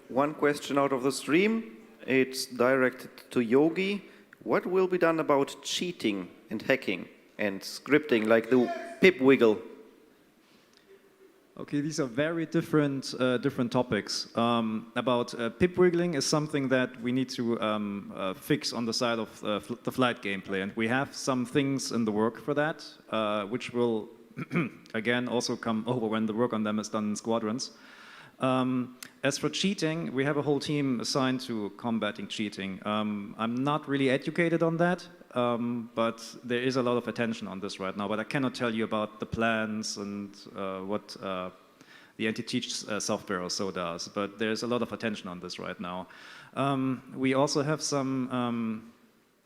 A: One question out of the stream. It's directed to Yogi. What will be done about cheating and hacking and scripting, like the pip wiggle?
E: Okay, these are very different topics. About pip wiggling is something that we need to fix on the side of the flight gameplay, and we have some things in the work for that, which will again also come over when the work on them is done in squadrons. As for cheating, we have a whole team assigned to combating cheating. I'm not really educated on that, but there is a lot of attention on this right now. But I cannot tell you about the plans and what the anti-cheat software or so does. But there's a lot of attention on this right now. We also have some,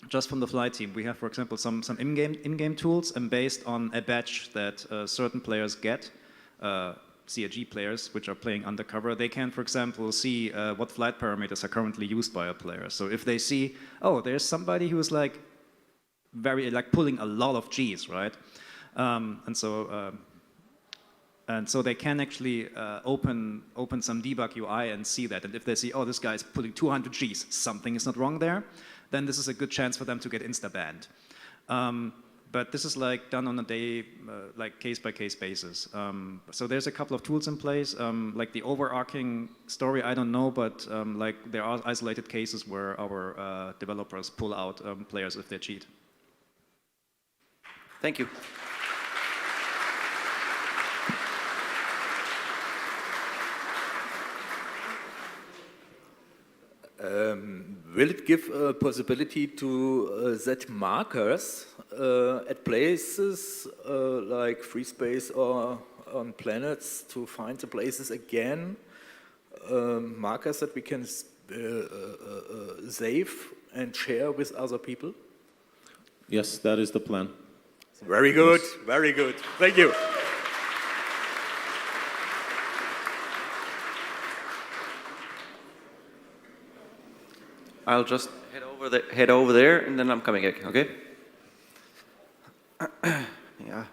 E: just from the flight team, we have, for example, some in-game tools, and based on a badge that certain players get, CIG players, which are playing undercover, they can, for example, see what flight parameters are currently used by a player. So if they see, oh, there's somebody who's like pulling a lot of Gs, right? And so they can actually open some debug UI and see that. And if they see, oh, this guy's pulling 200 Gs, something is not wrong there, then this is a good chance for them to get insta-banned. But this is like done on a day, like case-by-case basis. So there's a couple of tools in place. Like the overarching story, I don't know, but like there are isolated cases where our developers pull out players if they cheat.
A: Thank you.
S: Will it give a possibility to set markers at places like free space or on planets to find the places again? Markers that we can save and share with other people?
C: Yes, that is the plan.
S: Very good, very good. Thank you.
A: I'll just head over there, and then I'm coming back, okay? Yeah.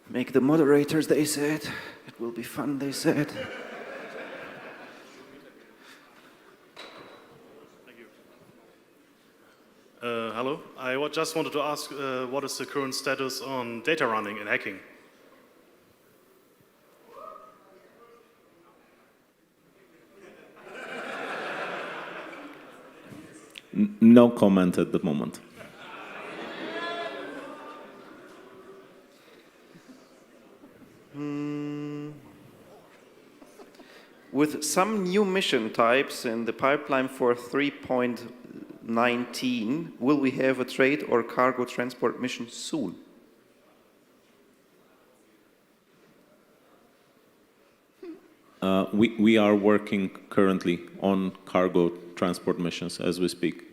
A: Make the moderators, they said. It will be fun, they said.
T: Hello. I just wanted to ask what is the current status on data running and hacking?
C: No comment at the moment.
A: With some new mission types in the pipeline for 3.19, will we have a trade or cargo transport mission soon?
C: We are working currently on cargo transport missions as we speak.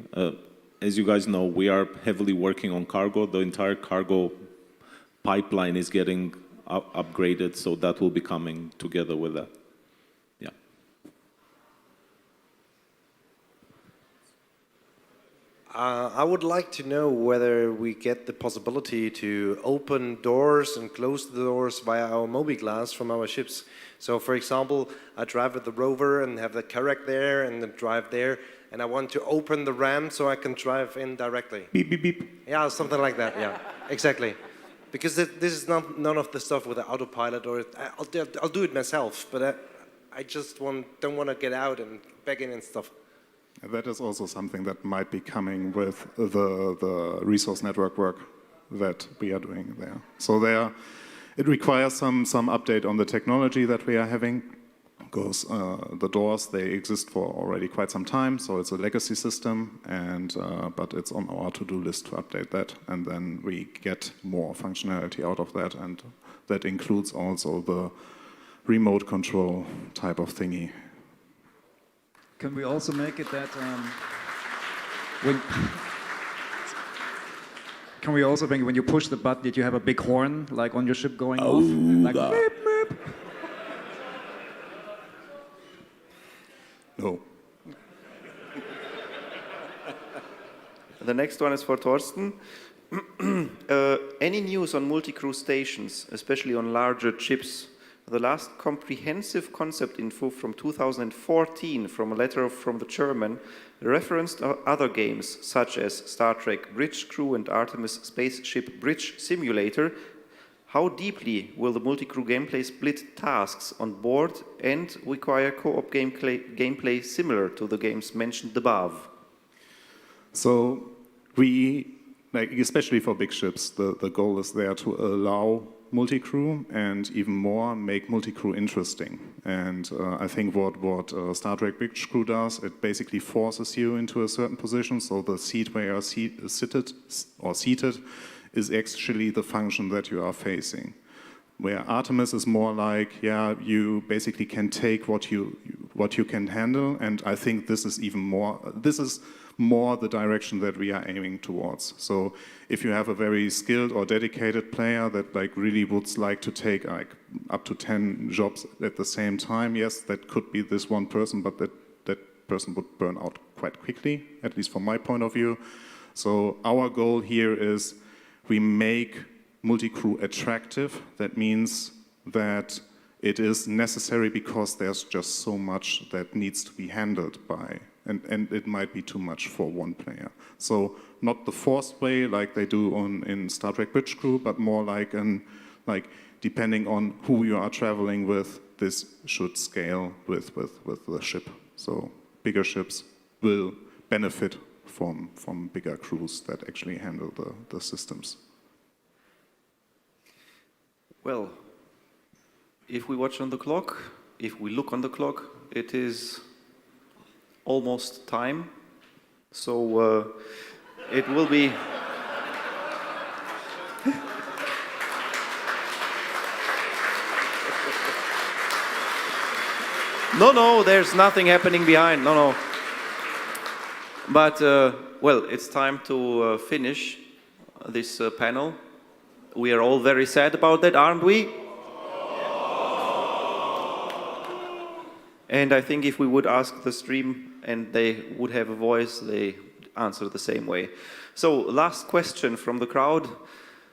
C: As you guys know, we are heavily working on cargo. The entire cargo pipeline is getting upgraded, so that will be coming together with that. Yeah.
U: I would like to know whether we get the possibility to open doors and close the doors via our mobi-glass from our ships. So, for example, I drive with the rover and have the Carrack there and then drive there, and I want to open the ramp so I can drive in directly.
C: Beep, beep, beep.
U: Yeah, something like that, yeah, exactly. Because this is none of the stuff with the autopilot, or I'll do it myself, but I just don't want to get out and back in and stuff.
G: That is also something that might be coming with the resource network work that we are doing there. So it requires some update on the technology that we are having, because the doors, they exist for already quite some time, so it's a legacy system, and but it's on our to-do list to update that, and then we get more functionality out of that, and that includes also the remote control type of thingy.
E: Can we also make it that Can we also think when you push the button, did you have a big horn like on your ship going off? Like beep, beep.
G: No.
A: The next one is for Thorsten. Any news on multi-crew stations, especially on larger ships? The last comprehensive concept info from 2014 from a letter from the German referenced other games such as Star Trek Bridge Crew and Artemis Spaceship Bridge Simulator. How deeply will the multi-crew gameplay split tasks on board and require co-op gameplay similar to the games mentioned above?
G: So we, especially for big ships, the goal is there to allow multi-crew and even more make multi-crew interesting. And I think what Star Trek Bridge Crew does, it basically forces you into a certain position, so the seat where you're seated is actually the function that you are facing. Where Artemis is more like, yeah, you basically can take what you can handle, and I think this is more the direction that we are aiming towards. So if you have a very skilled or dedicated player that really would like to take up to 10 jobs at the same time, yes, that could be this one person, but that person would burn out quite quickly, at least from my point of view. So our goal here is we make multi-crew attractive. That means that it is necessary because there's just so much that needs to be handled by, and it might be too much for one player. So not the forced way like they do in Star Trek Bridge Crew, but more like depending on who you are traveling with, this should scale with the ship. So bigger ships will benefit from bigger crews that actually handle the systems.
A: Well, if we watch on the clock, if we look on the clock, it is almost time. So it will be... No, there's nothing happening behind, no. But, well, it's time to finish this panel. We are all very sad about that, aren't we? And I think if we would ask the stream and they would have a voice, they answer the same way. So, last question from the crowd.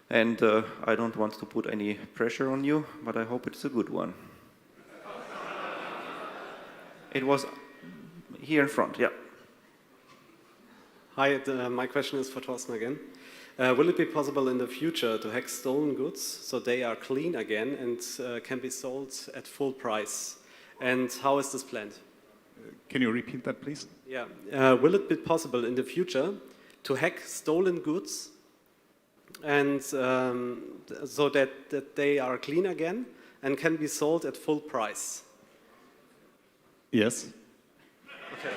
A: And I don't want to put any pressure on you, but I hope it's a good one. It was here in front, yeah.
B: Hi, my question is for Thorsten again. Will it be possible in the future to hack stolen goods so they are clean again and can be sold at full price? And how is this planned?
G: Can you repeat that, please?
B: Yeah. Will it be possible in the future to hack stolen goods and so that they are clean again and can be sold at full price?
G: Yes.
B: Okay.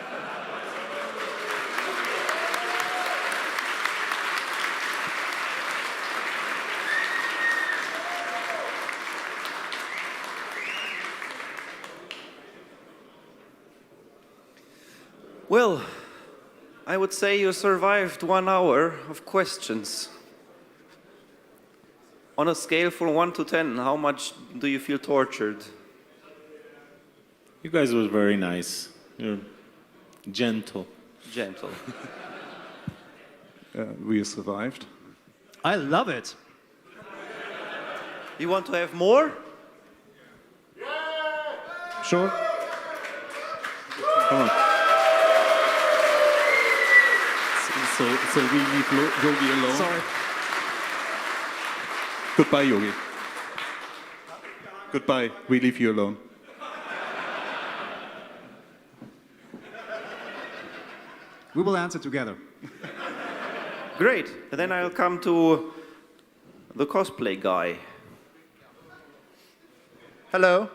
A: Well, I would say you survived 1 hour of questions. On a scale from 1 to 10, how much do you feel tortured?
C: You guys were very nice. You're gentle.
A: Gentle.
G: We survived.
E: I love it.
A: You want to have more?
E: Sure.
G: Come on. So we leave Yogi alone.
E: Sorry.
G: Goodbye, Yogi. Goodbye. We leave you alone.
E: We will answer together.
A: Great. And then I'll come to the cosplay guy.
V: Hello.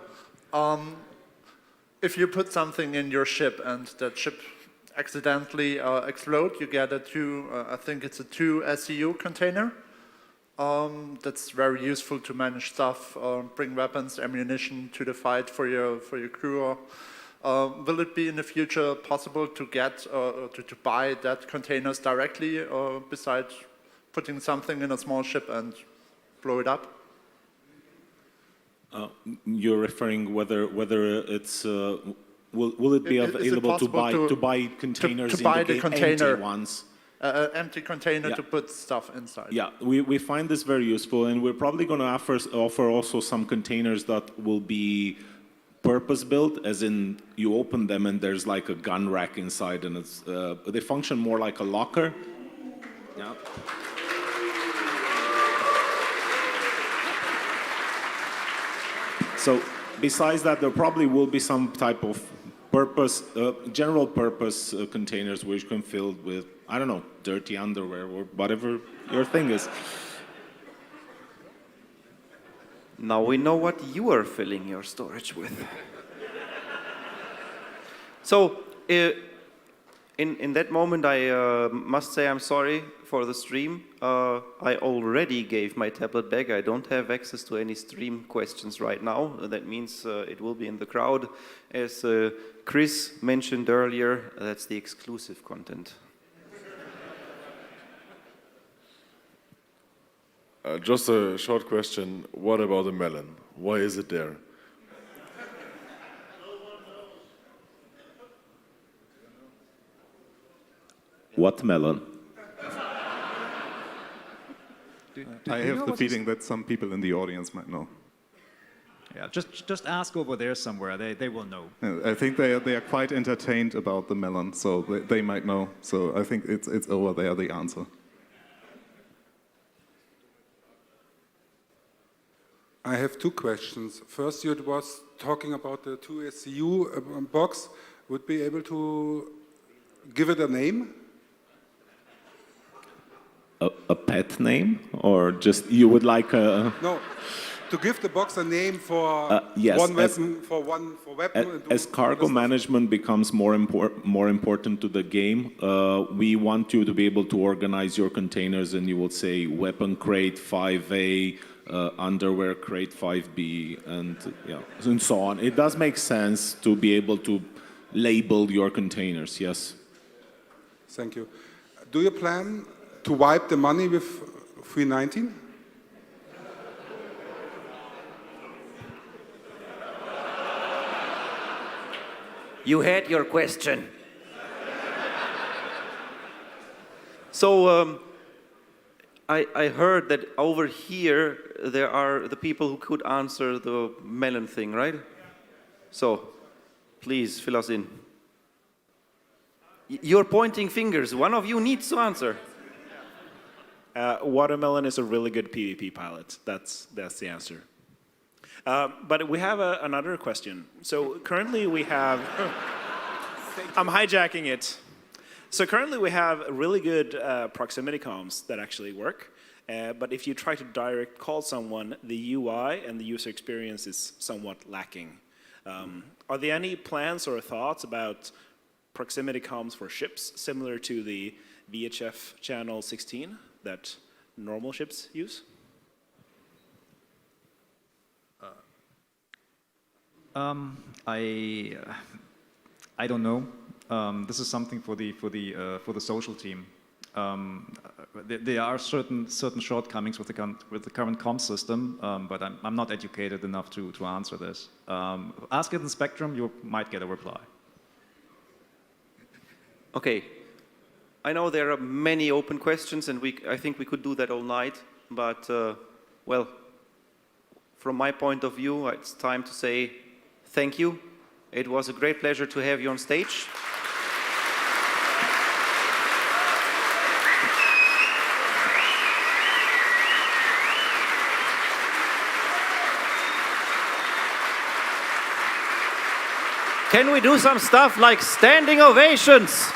V: If you put something in your ship and that ship accidentally explode, you get a I think it's a 2 SCU container. That's very useful to manage stuff, bring weapons, ammunition to the fight for your crew, or Will it be in the future possible to get to buy that containers directly, besides putting something in a small ship and blow it up?
C: You're referring whether it's will it be available to buy containers
V: to buy the container,
C: empty ones?
V: Empty container to put stuff inside.
C: Yeah, we find this very useful, and we're probably going to offer also some containers that will be purpose-built, as in you open them and there's like a gun rack inside, and it's they function more like a locker. Yeah. So besides that, there probably will be some type of purpose, general purpose containers which can be filled with, I don't know, dirty underwear or whatever your thing is.
A: Now we know what you are filling your storage with. So, in that moment, I must say I'm sorry for the stream. I already gave my tablet back. I don't have access to any stream questions right now. That means it will be in the crowd. As Chris mentioned earlier, that's the exclusive content.
D: Just a short question. What about the melon? Why is it there?
C: What melon?
G: I have the feeling that some people in the audience might know.
E: Yeah, just ask over there somewhere. They will know.
G: I think they are quite entertained about the melon, so they might know. So I think it's over there, the answer.
P: I have two questions. First, you was talking about the 2SCU box. Would be able to give it a name?
C: A pet name, or just you would like a?
P: No, to give the box a name for
C: yes,
P: one weapon, for weapon.
C: As cargo management becomes more important to the game, we want you to be able to organize your containers, and you will say weapon crate 5A, underwear crate 5B, and so on. It does make sense to be able to label your containers. Yes.
P: Thank you. Do you plan to wipe the money with 319?
A: You had your question. So I heard that over here there are the people who could answer the melon thing, right? So please fill us in. You're pointing fingers. One of you needs to answer.
F: Watermelon is a really good PvP pilot. That's the answer. But we have another question. So currently we have... I'm hijacking it. So currently we have really good proximity comms that actually work. But if you try to direct call someone, the UI and the user experience is somewhat lacking. Are there any plans or thoughts about proximity comms for ships, similar to the VHF channel 16 that normal ships use?
E: I don't know. This is something for the social team. There are certain shortcomings with the current comm system, but I'm not educated enough to answer this. Ask it in Spectrum, you might get a reply.
A: Okay. I know there are many open questions, and I think we could do that all night. But, well, from my point of view, it's time to say thank you. It was a great pleasure to have you on stage. Can we do some stuff like standing ovations?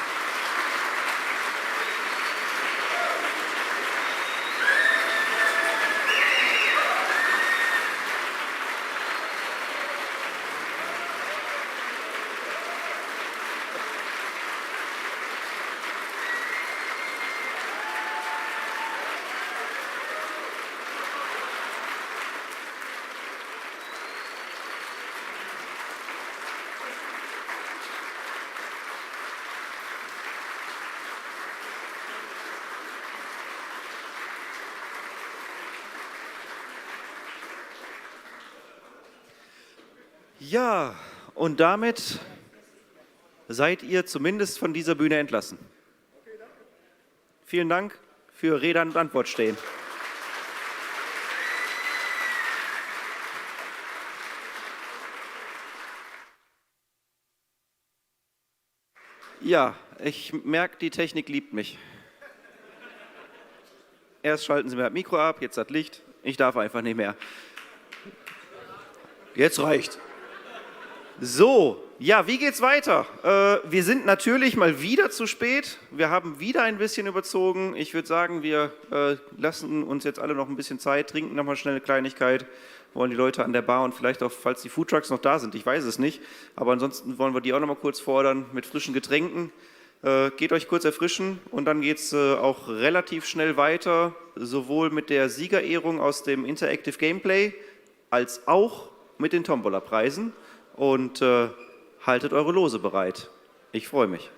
A: Ja, und damit seid ihr zumindest von dieser Bühne entlassen. Vielen Dank für Rede und Antwort stehen. Ja, ich merke, die Technik liebt mich. Erst schalten Sie mir das Mikro ab, jetzt das Licht. Ich darf einfach nicht mehr. Jetzt reicht. So, ja, wie geht's weiter? Wir sind natürlich mal wieder zu spät. Wir haben wieder ein bisschen überzogen. Ich würde sagen, wir lassen uns jetzt alle noch ein bisschen Zeit, trinken nochmal schnell eine Kleinigkeit, wollen die Leute an der Bar und vielleicht auch, falls die Foodtrucks noch da sind, ich weiß es nicht, aber ansonsten wollen wir die auch nochmal kurz fordern mit frischen Getränken. Geht euch kurz erfrischen und dann geht es auch relativ schnell weiter, sowohl mit der Siegerehrung aus dem Interactive Gameplay als auch mit den Tombola-Preisen. Und haltet eure Lose bereit. Ich freue mich.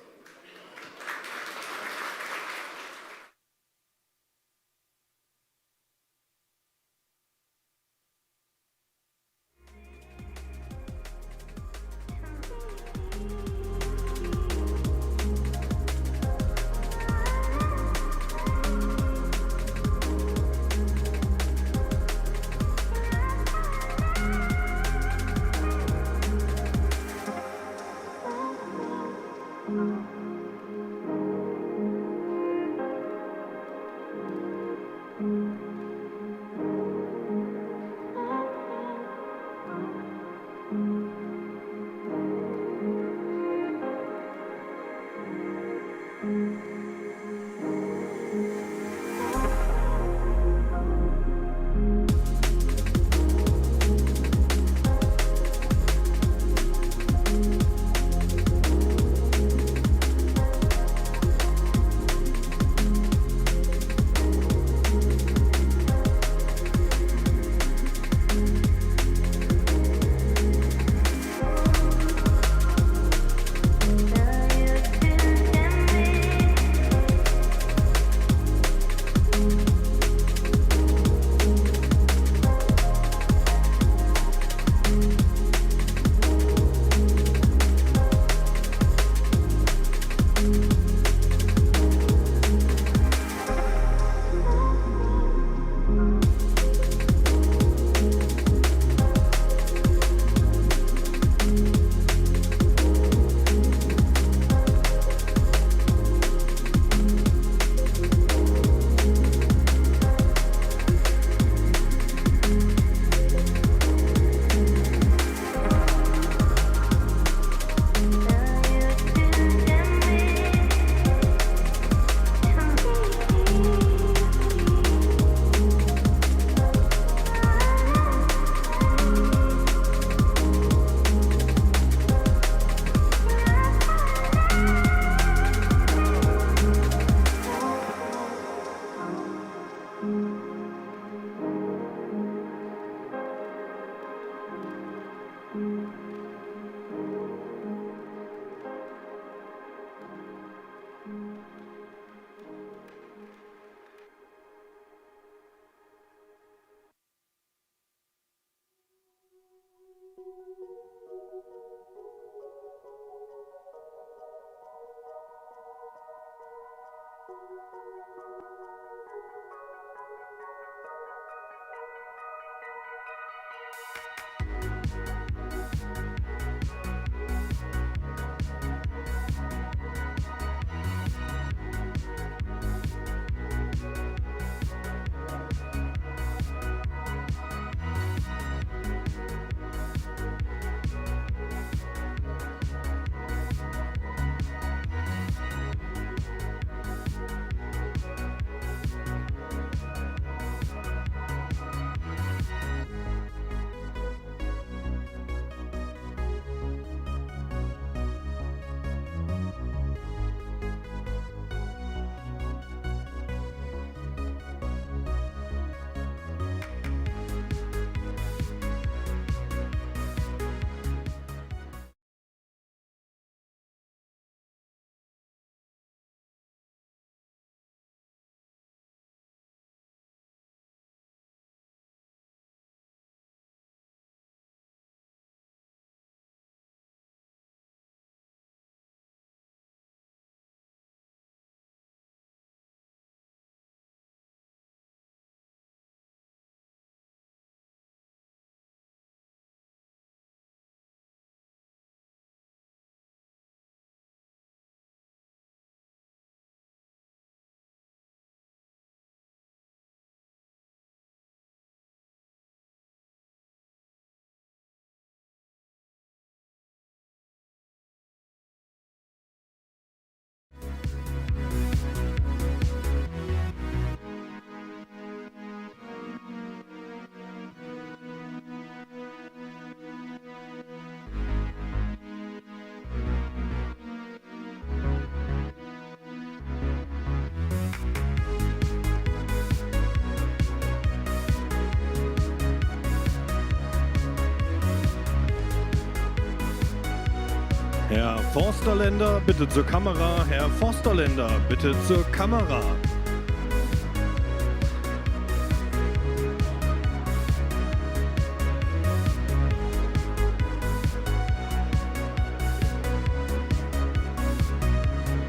H: Forsterländer, bitte zur Kamera. Herr Forsterländer, bitte zur Kamera.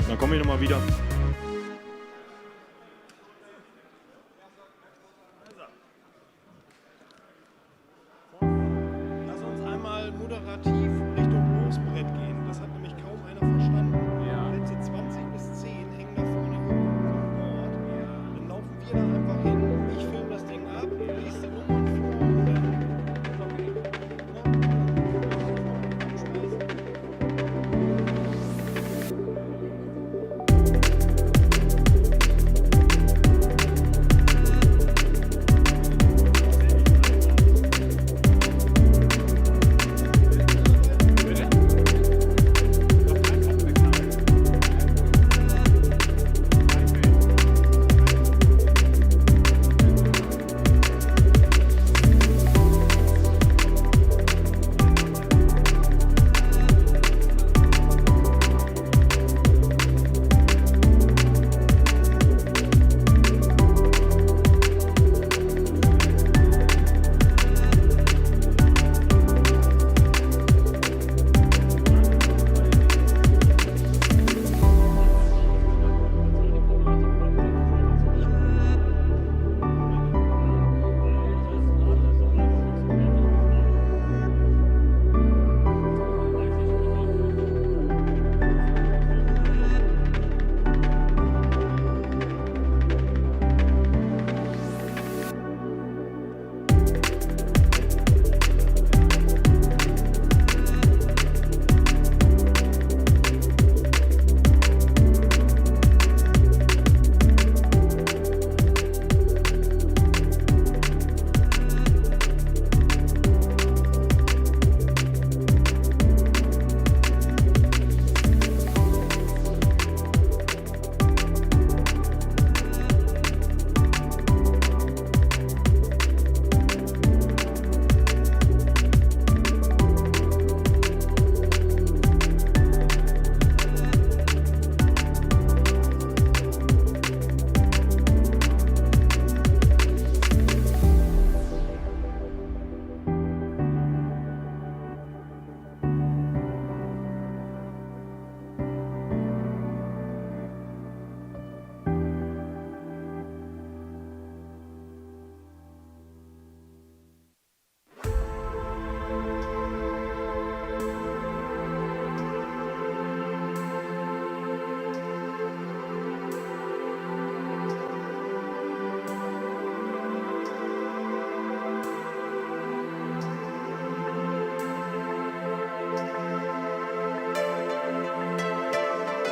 H: Dann komme ich nochmal wieder. Lass uns einmal moderativ Richtung Großbrett gehen. Das hat nämlich kaum einer verstanden. Plätze 20 bis 10 hängen da vorne irgendwo am Board. Dann laufen wir da einfach hin. Ich filme das Ding ab, lese die Nummern vor und dann.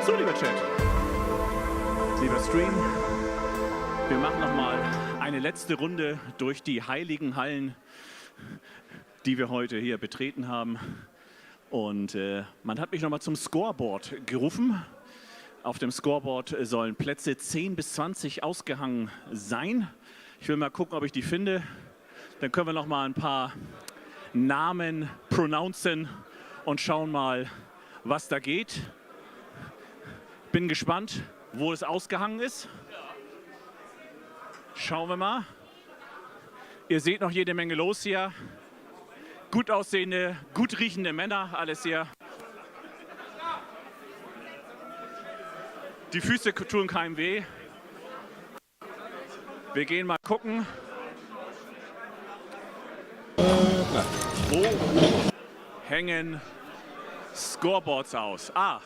I: So, lieber Chat, lieber Stream, wir machen nochmal eine letzte Runde durch die heiligen Hallen, die wir heute hier betreten haben. Und man hat mich nochmal zum Scoreboard gerufen. Auf dem Scoreboard sollen Plätze 10 bis 20 ausgehangen sein. Ich will mal gucken, ob ich die finde. Dann können wir nochmal ein paar Namen pronouncen und schauen mal, was da geht. Bin gespannt, wo es ausgehangen ist. Schauen wir mal. Ihr seht noch jede Menge los hier. Gut aussehende, gut riechende Männer, alles hier. Die Füße tun keinem weh. Wir gehen mal gucken. Wo hängen Scoreboards aus? Ah,